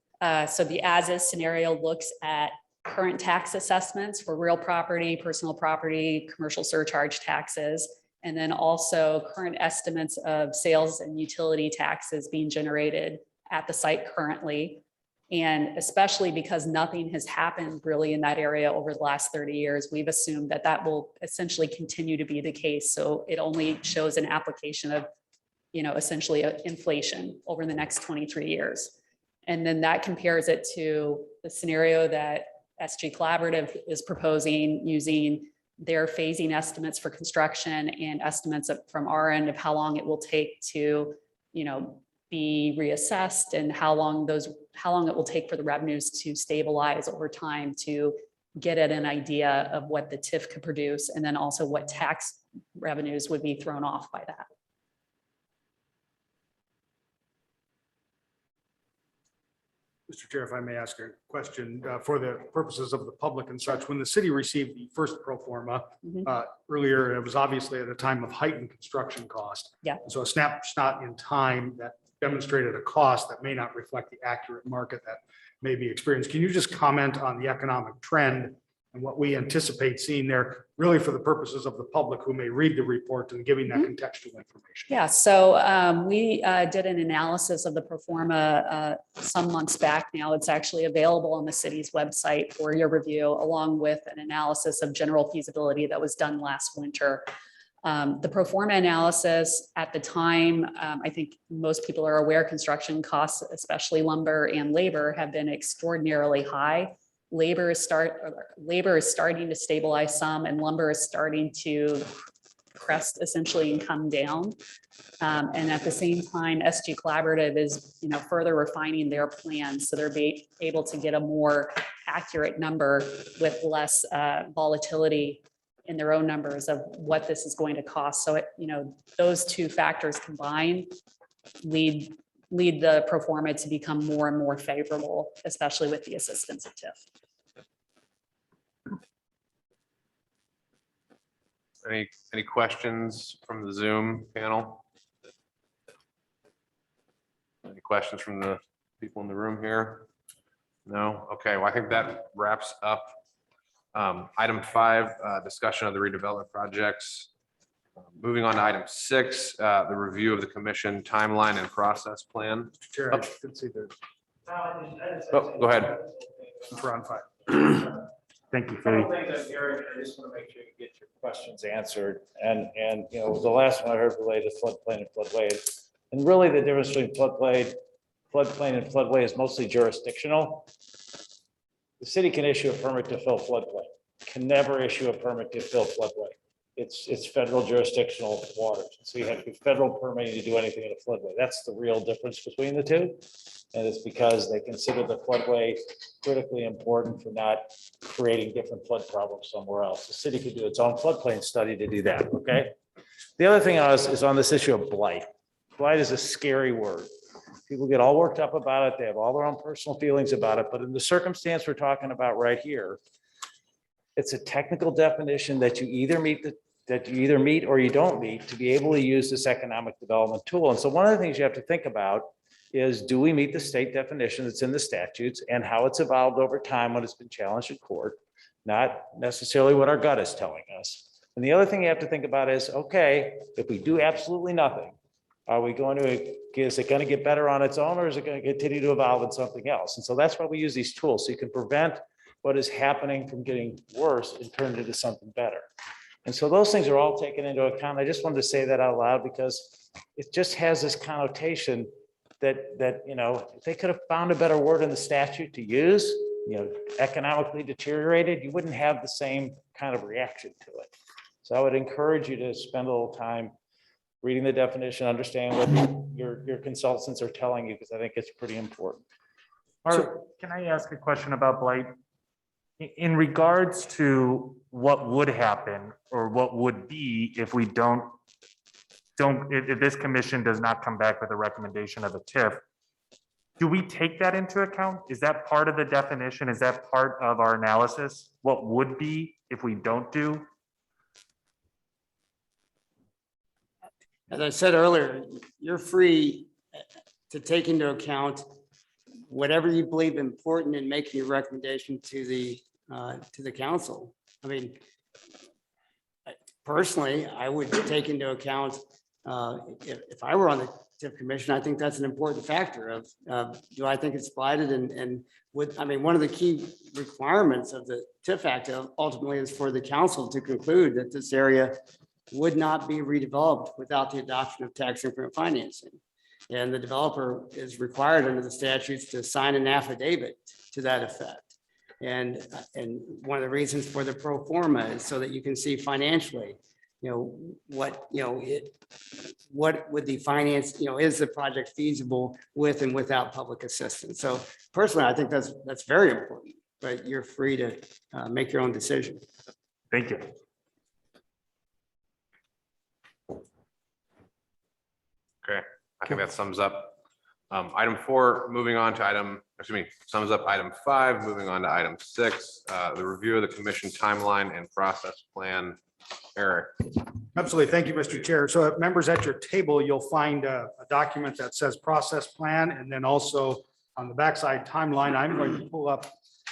So the as-is scenario looks at current tax assessments for real property, personal property, commercial surcharge taxes, and then also current estimates of sales and utility taxes being generated at the site currently. And especially because nothing has happened really in that area over the last 30 years, we've assumed that that will essentially continue to be the case. So it only shows an application of, essentially inflation over the next 23 years. And then that compares it to the scenario that SG Collaborative is proposing using their phasing estimates for construction and estimates from our end of how long it will take to, be reassessed and how long it will take for the revenues to stabilize over time to get at an idea of what the TIF could produce, and then also what tax revenues would be thrown off by that. Mr. Chair, if I may ask a question for the purposes of the public and such, when the city received the first pro forma earlier, it was obviously at a time of heightened construction cost. Yeah. So a snapshot in time that demonstrated a cost that may not reflect the accurate market that may be experienced. Can you just comment on the economic trend and what we anticipate seeing there, really for the purposes of the public who may read the report and giving that contextual information? Yeah, so we did an analysis of the pro forma some months back now. It's actually available on the city's website for your review, along with an analysis of general feasibility that was done last winter. The pro forma analysis at the time, I think most people are aware, construction costs, especially lumber and labor, have been extraordinarily high. Labor is starting to stabilize some, and lumber is starting to crest essentially and come down. And at the same time, SG Collaborative is further refining their plans, so they're able to get a more accurate number with less volatility in their own numbers of what this is going to cost. So those two factors combined lead the pro forma to become more and more favorable, especially with the assistance of TIF. Any questions from the Zoom panel? Any questions from the people in the room here? No? Okay, well, I think that wraps up item 5, discussion of the redevelopment projects. Moving on to item 6, the review of the commission timeline and process plan. Chair, I can see the. Oh, go ahead. For on 5. Thank you, Couple Katie. things on here, I just want to make sure you get your questions answered. And the last one I heard related to floodplain and floodway. And really the difference between floodplain and floodway is mostly jurisdictional. The city can issue a permit to fill floodplain, can never issue a permit to fill floodway. It's federal jurisdictional waters. So you have to be federal permitting to do anything in a floodway. That's the real difference between the two. And it's because they consider the floodway critically important for not creating different flood problems somewhere else. The city could do its own floodplain study to do that, okay? The other thing is on this issue of blight. Blight is a scary word. People get all worked up about it. They have all their own personal feelings about it, but in the circumstance we're talking about right here, it's a technical definition that you either meet or you don't meet to be able to use this economic development tool. And so one of the things you have to think about is, do we meet the state definition that's in the statutes and how it's evolved over time when it's been challenged in court, not necessarily what our gut is telling us. And the other thing you have to think about is, okay, if we do absolutely nothing, is it going to get better on its own, or is it going to continue to evolve in something else? And so that's why we use these tools, so you can prevent what is happening from getting worse and turn it into something better. And so those things are all taken into account. I just wanted to say that out loud because it just has this connotation that if they could have found a better word in the statute to use, economically deteriorated, you wouldn't have the same kind of reaction to it. So I would encourage you to spend a little time reading the definition, understand what your consultants are telling you, because I think it's pretty important. Mark, can I ask a question about blight? In regards to what would happen or what would be if we if this commission does not come back with a recommendation of a TIF, do we take that into account? Is that part of the definition? Is that part of our analysis? What would be if we don't do? As I said earlier, you're free to take into account whatever you believe important in making your recommendation to the council. I mean, personally, I would take into account, if I were on the TIF commission, I think that's an important factor of do I think it's blighted, and one of the key requirements of the TIF Act ultimately is for the council to conclude that this area would not be redeveloped without the adoption of tax increment financing. And the developer is required under the statutes to sign an affidavit to that effect. And one of the reasons for the pro forma is so that you can see financially, what would the finance, is the project feasible with and without public assistance? So personally, I think that's very important, but you're free to make your own decision. Thank you. Okay, I think that sums up item 4, moving on to sums up item 5, moving on to item 6, the review of the commission timeline and process plan. Eric. Absolutely. Thank you, Mr. Chair. So members, at your table, you'll find a document that says process plan, and then also on the backside timeline. I'm going to pull up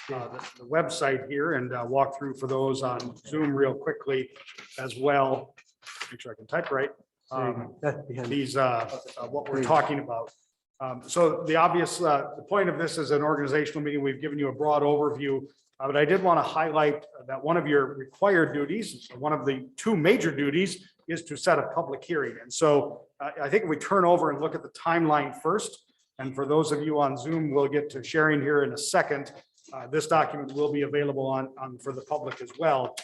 the website here and walk through for those on Zoom real quickly as well. Make sure I can type right. What we're talking about. So the point of this is an organizational meeting. We've given you a broad overview, but I did want to highlight that one of your required duties, one of the 2 major duties, is to set a public hearing. And so I think if we turn over and look at the timeline first, and for those of you on Zoom, we'll get to sharing here in a second. This document will be available for the public as well.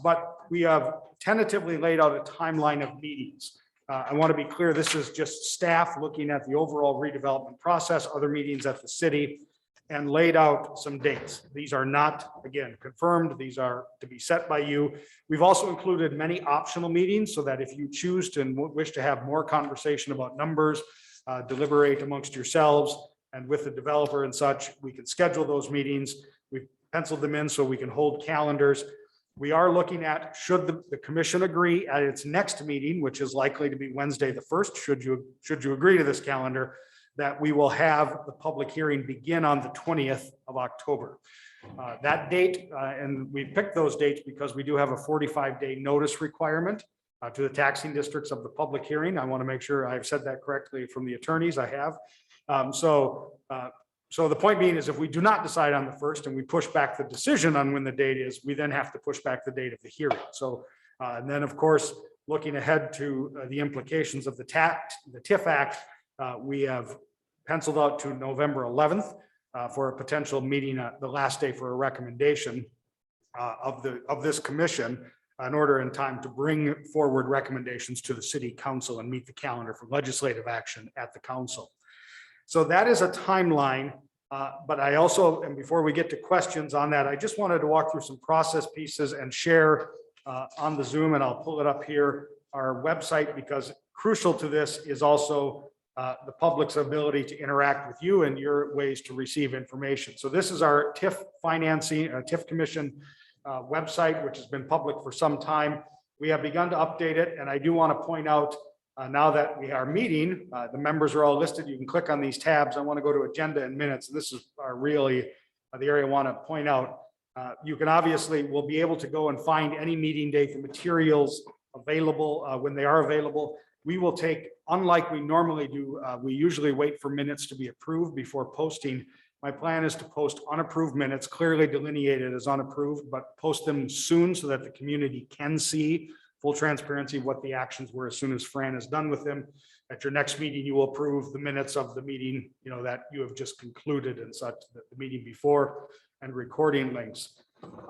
But we have tentatively laid out a timeline of meetings. I want to be clear, this is just staff looking at the overall redevelopment process, other meetings at the city, and laid out some dates. These are not, again, confirmed. These are to be set by you. We've also included many optional meetings so that if you choose to and wish to have more conversation about numbers, deliberate amongst yourselves and with the developer and such, we can schedule those meetings. We've penciled them in so we can hold calendars. We are looking at, should the commission agree at its next meeting, which is likely to be Wednesday the 1st, should you agree to this calendar, that we will have the public hearing begin on the 20th of October. That date, and we picked those dates because we do have a 45-day notice requirement to the taxing districts of the public hearing. I want to make sure I've said that correctly from the attorneys. I have. So the point being is, if we do not decide on the 1st and we push back the decision on when the date is, we then have to push back the date of the hearing. So, and then of course, looking ahead to the implications of the TIF Act, we have penciled out to November 11th for a potential meeting, the last day for a recommendation of this commission in order in time to bring forward recommendations to the city council and meet the calendar for legislative action at the council. So that is a timeline. But I also, and before we get to questions on that, I just wanted to walk through some process pieces and share on the Zoom, and I'll pull it up here, our website, because crucial to this is also the public's ability to interact with you and your ways to receive information. So this is our TIF financing, TIF Commission website, which has been public for some time. We have begun to update it, and I do want to point out now that we are meeting, the members are all listed. You can click on these tabs. I want to go to agenda and minutes. This is really the area I want to point out. You can obviously, will be able to go and find any meeting date, the materials available when they are available. We will take, unlike we normally do, we usually wait for minutes to be approved before posting. My plan is to post unapproved minutes, clearly delineated as unapproved, but post them soon so that the community can see full transparency what the actions were as soon as Fran is done with them. At your next meeting, you will approve the minutes of the meeting, that you have just concluded and such, the meeting before, and recording links.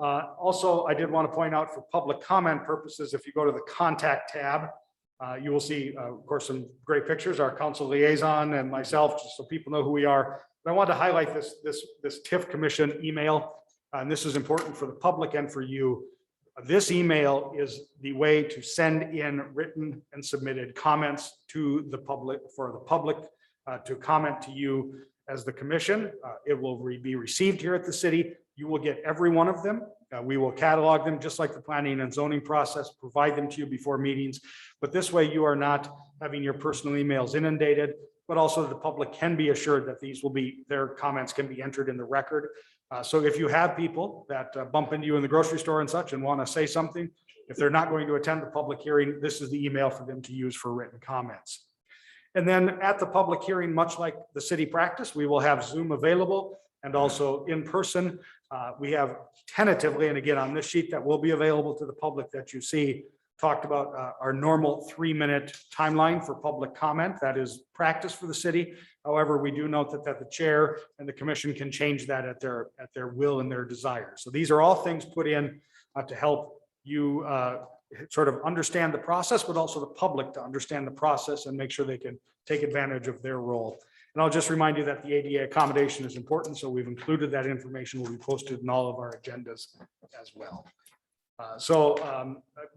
Also, I did want to point out for public comment purposes, if you go to the contact tab, you will see, of course, some great pictures, our council liaison and myself, just so people know who we are. But I want to highlight this TIF Commission email, and this is important for the public and for you. This email is the way to send in written and submitted comments to the public, for the public to comment to you as the commission. It will be received here at the city. You will get every one of them. We will catalog them just like the planning and zoning process, provide them to you before meetings. But this way you are not having your personal emails inundated, but also the public can be assured that these will be, their comments can be entered in the record. So if you have people that bump into you in the grocery store and such and want to say something, if they're not going to attend the public hearing, this is the email for them to use for written comments. And then at the public hearing, much like the city practice, we will have Zoom available and also in person. We have tentatively, and again on this sheet that will be available to the public that you see, talked about our normal 3-minute timeline for public comment. That is practice for the city. However, we do note that the chair and the commission can change that at their will and their desire. So these are all things put in to help you sort of understand the process, but also the public to understand the process and make sure they can take advantage of their role. And I'll just remind you that the ADA accommodation is important. So we've included that information, will be posted in all of our agendas as well.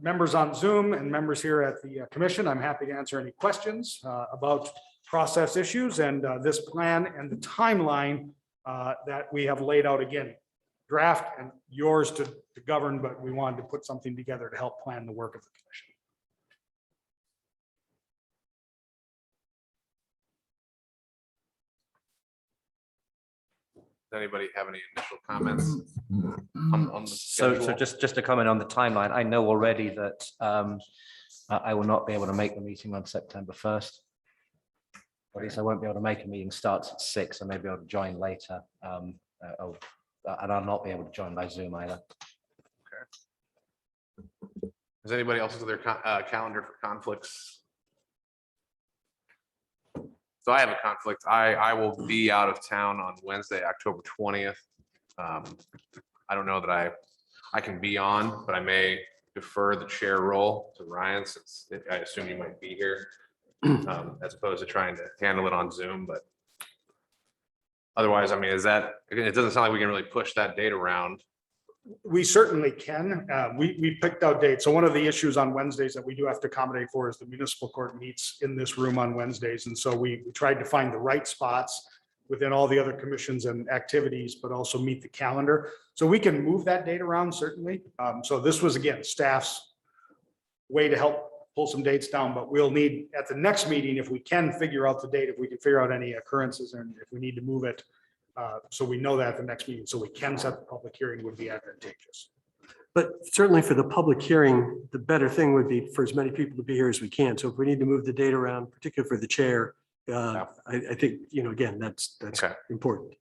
Members on Zoom and members here at the commission, I'm happy to answer any questions about process issues and this plan and the timeline that we have laid out. Again, draft and yours to govern, but we wanted to put something together to help plan the work of the commission. Does anybody have any initial comments on the So schedule? just a comment on the timeline. I know already that I will not be able to make the meeting on September 1st. Or at least I won't be able to make a meeting starts at 6. I may be able to join later. And I'll not be able to join by Zoom either. Does anybody else have their calendar for conflicts? So I have a conflict. I will be out of town on Wednesday, October 20th. I don't know that I can be on, but I may defer the chair role to Ryan, since I assume you might be here, as opposed to trying to handle it on Zoom. But otherwise, I mean, it doesn't sound like we can really push that date around. We certainly can. We picked out dates. So one of the issues on Wednesdays that we do have to accommodate for is the municipal court meets in this room on Wednesdays. And so we tried to find the right spots within all the other commissions and activities, but also meet the calendar. So we can move that date around, certainly. So this was, again, staff's way to help pull some dates down, but we'll need at the next meeting, if we can figure out the date, if we can figure out any occurrences and if we need to move it. So we know that at the next meeting, so we can set the public hearing would be advantageous. But certainly for the public hearing, the better thing would be for as many people to be here as we can. So if we need to move the date around, particularly for the chair, I think, again, that's Okay. important.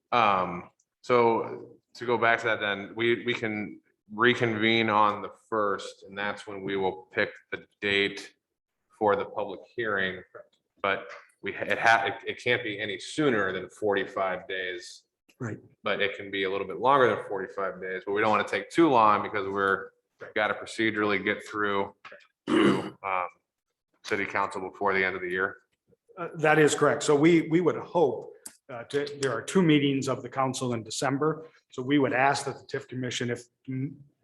So to go back to that, then we can reconvene on the 1st, and that's when we will pick the date for the public hearing. But it can't be any sooner than 45 days. Right. But it can be a little bit longer than 45 days, but we don't want to take too long because got to procedurally get through to city council before the end of the year. That is correct. So we would hope there are 2 meetings of the council in December. So we would ask that the TIF Commission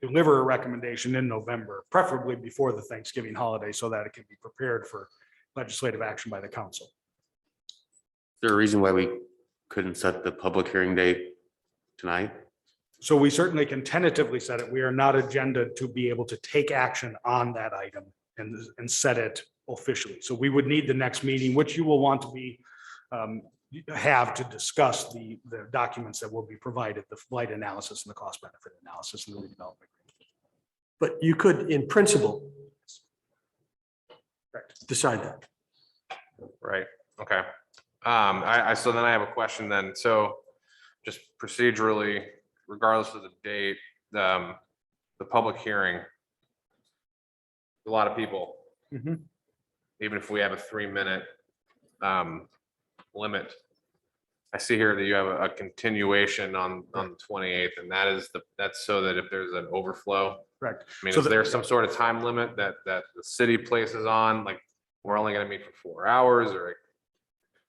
deliver a recommendation in November, preferably before the Thanksgiving holiday, so that it can be prepared for legislative action by the council. Is there a reason why we couldn't set the public hearing date tonight? So we certainly can tentatively set it. We are not agendaed to be able to take action on that item and set it officially. So we would need the next meeting, which you will want to be have to discuss the documents that will be provided, the blight analysis and the cost benefit analysis and the redevelopment. But you could, in principle, decide that. Right, okay. So then I have a question then. So just procedurally, regardless of the date, the public hearing, a lot of people, even if we have a 3-minute limit. I see here that you have a continuation on the 28th, and that's so that if there's an overflow. Correct. I mean, So is there some sort of time limit that the city places on, like, we're only gonna meet for 4 hours, or?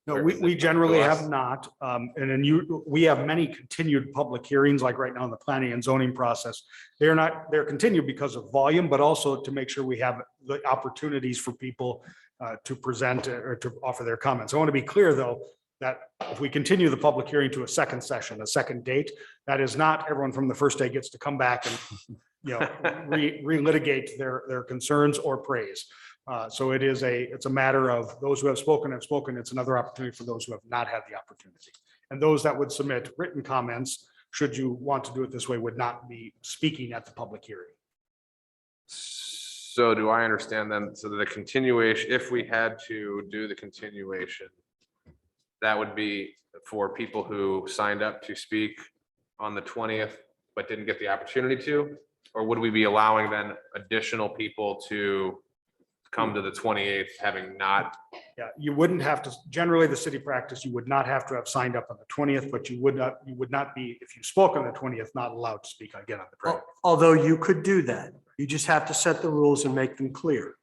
No, or is we it generally up to us? have not. And then we have many continued public hearings, like right now in the planning and zoning process. They're continued because of volume, but also to make sure we have the opportunities for people to present or to offer their comments. I want to be clear, though, that if we continue the public hearing to a second session, a second date, that is not everyone from the first day gets to come back and, relitigate their concerns or praise. So it's a matter of those who have spoken have spoken. It's another opportunity for those who have not had the opportunity. And those that would submit written comments, should you want to do it this way, would not be speaking at the public hearing. So do I understand then, so the continuation, if we had to do the continuation, that would be for people who signed up to speak on the 20th, but didn't get the opportunity to? Or would we be allowing then additional people to come to the 28th, having not? Yeah, you wouldn't have to, generally the city practice, you would not have to have signed up on the 20th, but you would not be, if you spoke on the 20th, not allowed to speak again on the 20th. Although you could do that, you just have to set the rules and make them clear.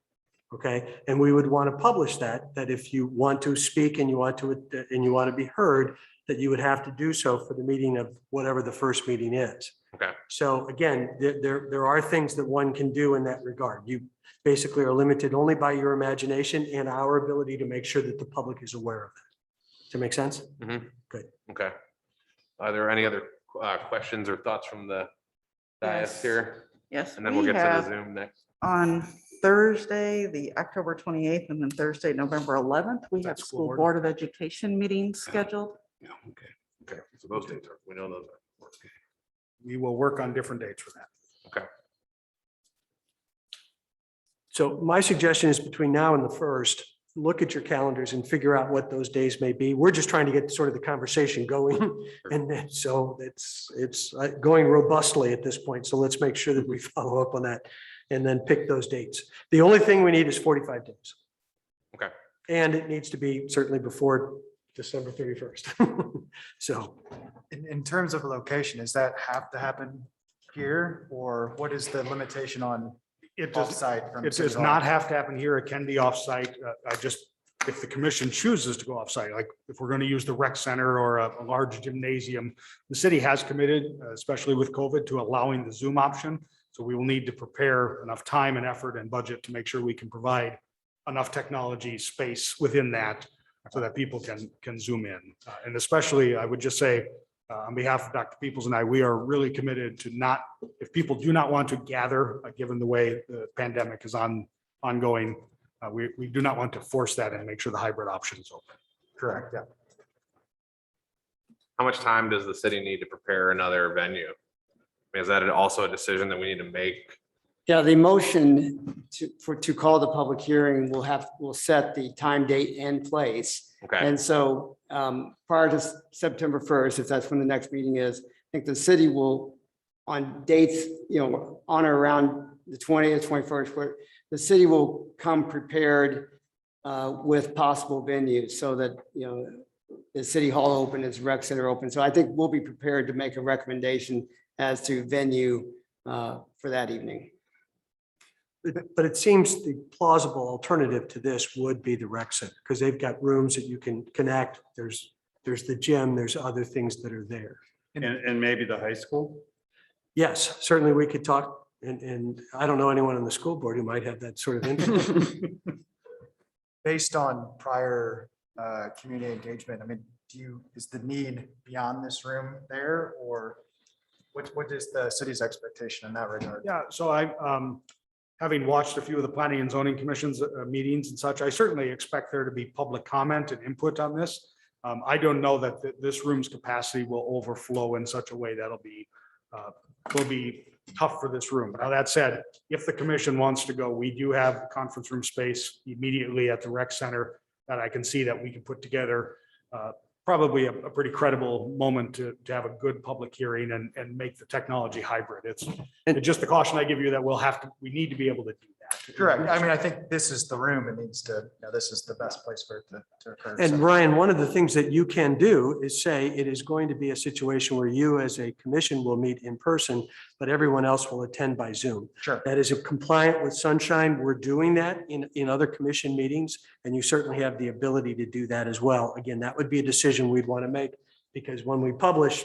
Okay, and we would want to publish that if you want to speak and you want to be heard, that you would have to do so for the meeting of whatever the first meeting is. Okay. So again, there are things that one can do in that regard. You basically are limited only by your imagination and our ability to make sure that the public is aware of that. Does that make sense? Good. Okay. Are there any other questions or thoughts from the dais Yes. here? Yes. And then we'll we get to the have Zoom next. On Thursday, the October 28th, and then Thursday, November 11th, we have That's school School board. Board of Education meetings scheduled. Yeah, okay. So those dates are, we know those are. We will work on different dates for that. Okay. So my suggestion is between now and the first, look at your calendars and figure out what those days may be. We're just trying to get sort of the conversation going. And then, so it's going robustly at this point. So let's make sure that we follow up on that and then pick those dates. The only thing we need is 45 days. Okay. And it needs to be certainly before December 31st. So In terms of location, does that have to happen here, or what is the limitation on It does, offsite? from it City does Hall? not have to happen here. It can be offsite. If the commission chooses to go offsite, like if we're going to use the rec center or a large gymnasium, the city has committed, especially with COVID, to allowing the Zoom option. So we will need to prepare enough time and effort and budget to make sure we can provide enough technology space within that so that people can Zoom in. And especially, I would just say, on behalf of Dr. Peoples and I, we are really committed to not, if people do not want to gather, given the way the pandemic is ongoing, we do not want to force that and make sure the hybrid option is open. Correct, yeah. How much time does the city need to prepare another venue? I mean, is that also a decision that we need to make? Yeah, the motion to call the public hearing will set the time, date, and place. Okay, And so prior to September 1st, if that's when the next meeting is, I think the city will, on dates, on or around the 20th, 21st, where the city will come prepared with possible venues so that, the city hall open, is rec center open. So I think we'll be prepared to make a recommendation as to venue for that evening. But it seems the plausible alternative to this would be the rec center, because they've got rooms that you can connect. There's there's the gym, there's other things that are there. And maybe the high school? Yes, certainly we could talk, and I don't know anyone on the school board who might have that sort of interest. Based on prior community engagement, I mean, is the need beyond this room there, or what is the city's expectation in that regard? Yeah, so having watched a few of the planning and zoning commissions meetings and such, I certainly expect there to be public comment and input on this. I don't know that this room's capacity will overflow in such a way that'll be tough for this room. Now, that said, if the commission wants to go, we do have conference room space immediately at the rec center that I can see that we can put together probably a pretty credible moment to have a good public hearing and make the technology hybrid. It's just the caution I give you that we need to be able to do that. Correct. I mean, I think this is the room. It needs to, this is the best place for it to occur. And Ryan, one of the things that you can do is say it is going to be a situation where you as a commission will meet in person, but everyone else will attend by Zoom. Sure. That is compliant with Sunshine. We're doing that in other commission meetings, and you certainly have the ability to do that as well. Again, that would be a decision we'd want to make, because when we publish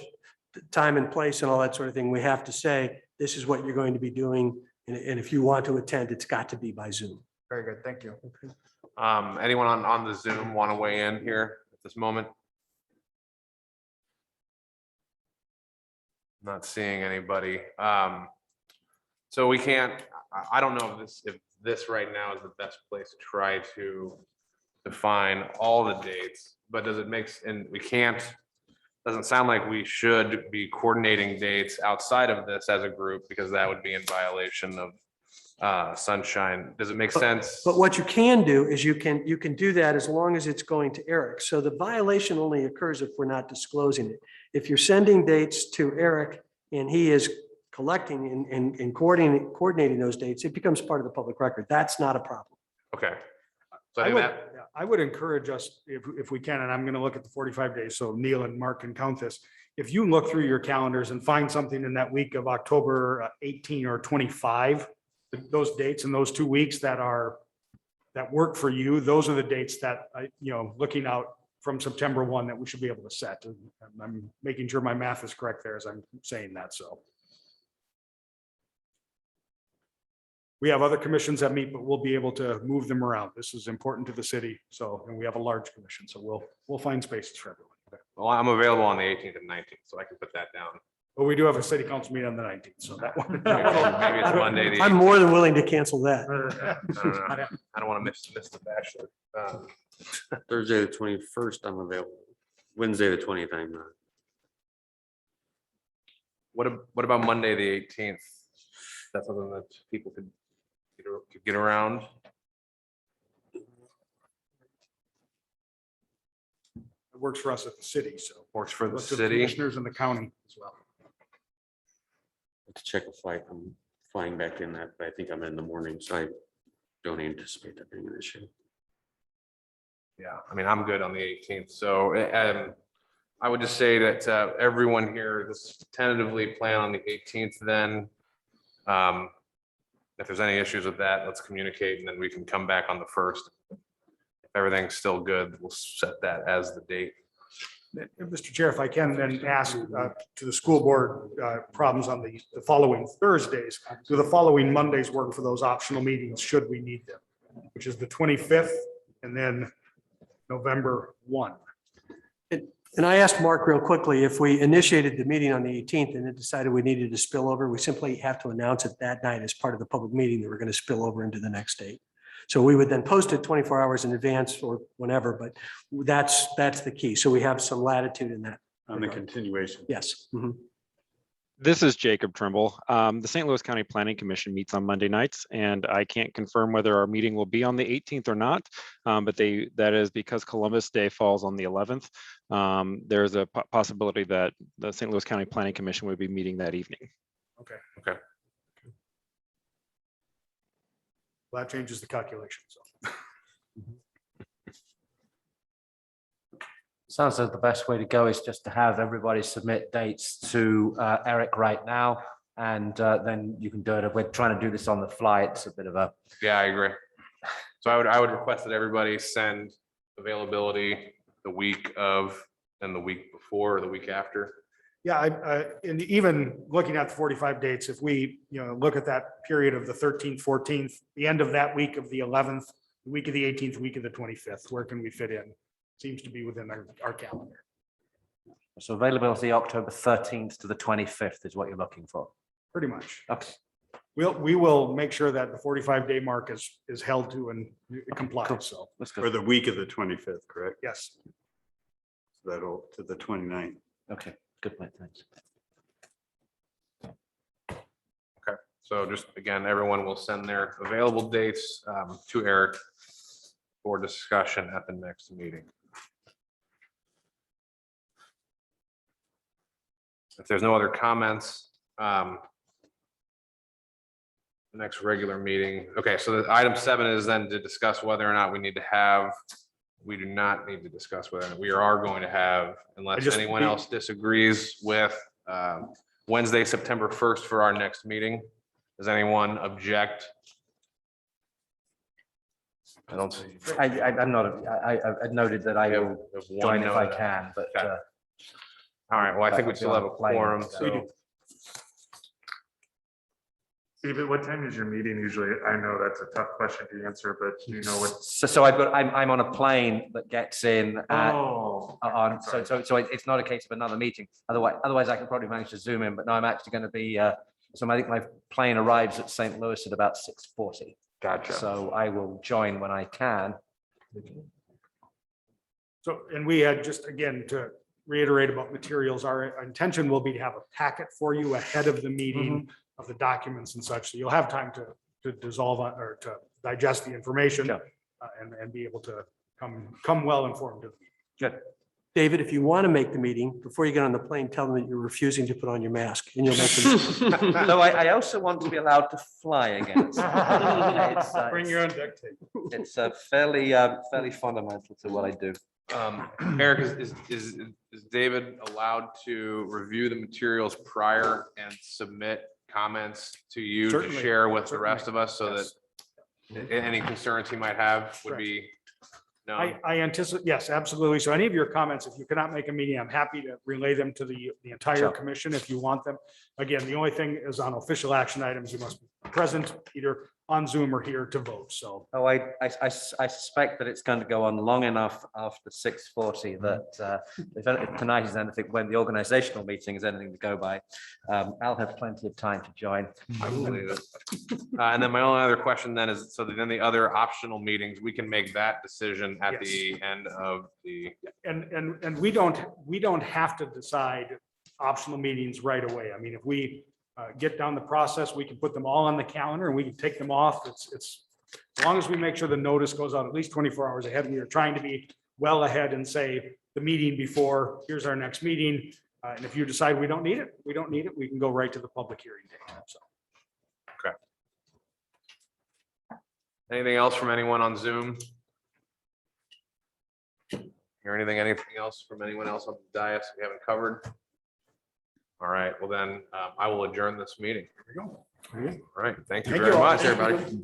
the time and place and all that sort of thing, we have to say, this is what you're going to be doing. And if you want to attend, it's got to be by Zoom. Very good. Thank you. Anyone on the Zoom want to weigh in here at this moment? Not seeing anybody. So we can't, I don't know if this right now is the best place to try to define all the dates, but does it make, and we can't, doesn't sound like we should be coordinating dates outside of this as a group, because that would be in violation of Sunshine. Does it make sense? But what you can do is you can do that as long as it's going to Eric. So the violation only occurs if we're not disclosing it. If you're sending dates to Eric and he is collecting and coordinating those dates, it becomes part of the public record. That's not a problem. Okay. So I think that, I would encourage us, if we can, and I'm going to look at the 45 days, so Neil and Mark can count this. If you look through your calendars and find something in that week of October 18 or 25, those dates in those 2 weeks that work for you, those are the dates that looking out from September 1 that we should be able to set. And I'm making sure my math is correct there as I'm saying that. So we have other commissions that meet, but we'll be able to move them around. This is important to the city. So, and we have a large commission, so we'll find spaces for everyone. well, I'm available on the 18th and 19th, so I can put that down. But we do have a city council meeting on the 19th, so that one. Maybe it's Monday. the I'm 18th. more than willing to cancel that. I don't know. I don't want to miss the bachelor. Thursday, the 21st, I'm available. Wednesday, the 20th, I'm not. What about Monday, the 18th? That's something that people could get around. It works for us at the city, so. Works for the Rest of city. Commissioners in the county as well. To check a flight, I'm flying back in that, but I think I'm in the morning, so I don't anticipate that being an issue. Yeah, I mean, I'm good on the 18th. So I would just say that everyone here, let's tentatively plan on the 18th then. If there's any issues with that, let's communicate and then we can come back on the 1st. If everything's still good, we'll set that as the date. Mr. Chair, if I can then ask to the school board problems on the following Thursdays, do the following Mondays work for those optional meetings should we need them? Which is the 25th and then November 1. And I asked Mark real quickly, if we initiated the meeting on the 18th and it decided we needed to spill over, we simply have to announce it that night as part of the public meeting that we're going to spill over into the next date. So we would then post it 24 hours in advance or whenever, but that's the key. So we have some latitude in that. On the continuation. Yes. Mhm. This is Jacob Trimble. The St. Louis County Planning Commission meets on Monday nights, and I can't confirm whether our meeting will be on the 18th or not, but that is because Columbus Day falls on the 11th. There's a possibility that the St. Louis County Planning Commission would be meeting that evening. Okay. Okay. Well, that changes the calculation. So. Sounds like the best way to go is just to have everybody submit dates to Eric right now, and then you can do it. If we're trying to do this on the fly, it's a bit of a. Yeah, I agree. So I would request that everybody send availability the week of than the week before or the week after? Yeah, and even looking at the 45 dates, if we, look at that period of the 13th, 14th, the end of that week of the 11th, the week of the 18th, week of the 25th, where can we fit in? Seems to be within our calendar. So availability October 13th to the 25th is what you're looking for. Pretty much. Okay. We will make sure that the 45-day mark is held to and complies. So Let's For go. the week of the 25th, correct? yes. That'll to the 29th. Okay, good point. Thanks. Okay, so just again, everyone will send their available dates to Eric for discussion at the next meeting. If there's no other comments, the next regular meeting. Okay, so the item 7 is then to discuss whether or not we need to have, we do not need to discuss whether we are going to have, unless anyone else disagrees with Wednesday, September 1st for our next meeting. Does anyone object? I don't see. I'm not, I noted that I We have- will we have one join if I note. can, but Okay. All right, well, I think we still have a quorum, so. David, what time is your meeting usually? I know that's a tough question to answer, but do you know what? so I'm on a plane that gets in at Oh, on, so it's not a case of another meeting. Otherwise I can probably manage to zoom in, but no, I'm actually going to be, so I think my plane arrives at St. Louis at about 6:40. gotcha. So I will join when I can. So, and we had just, again, to reiterate about materials, our intention will be to have a packet for you ahead of the meeting of the documents and such. So you'll have time to dissolve on, or to digest the information and be able to come well informed to the meeting. Good. David, if you want to make the meeting, before you get on the plane, tell them that you're refusing to put on your mask and you'll make them. So I also want to be allowed to fly again. Bring your own duct tape. It's fairly fundamental to what I do. Eric, is David allowed to review the materials prior and submit comments to you to Certainly. share with the Certainly. rest of us so Yes. that any concerns he might have would be known? I anticipate, yes, absolutely. So any of your comments, if you cannot make a meeting, I'm happy to relay them to the entire Sure. commission if you want them. Again, the only thing is on official action items, you must be present either on Zoom or here to vote. So Oh, I suspect that it's going to go on long enough after 6:40 that if tonight is anything, when the organizational meeting is anything to go by, I'll have plenty of time to join. I believe it. And then my only other question then is, so then the other optional meetings, we can make that decision at the end of the. and we don't have to decide optional meetings right away. I mean, if we get down the process, we can put them all on the calendar and we can take them off. It's as long as we make sure the notice goes out at least 24 hours ahead. We are trying to be well ahead and say the meeting before, here's our next meeting. And if you decide we don't need it, we don't need it. We can go right to the public hearing date. So. Okay. Anything else from anyone on Zoom? Hear anything else from anyone else on the dais we haven't covered? All right, well then, I will adjourn this meeting. Here we go. All right, thank you very much, everybody.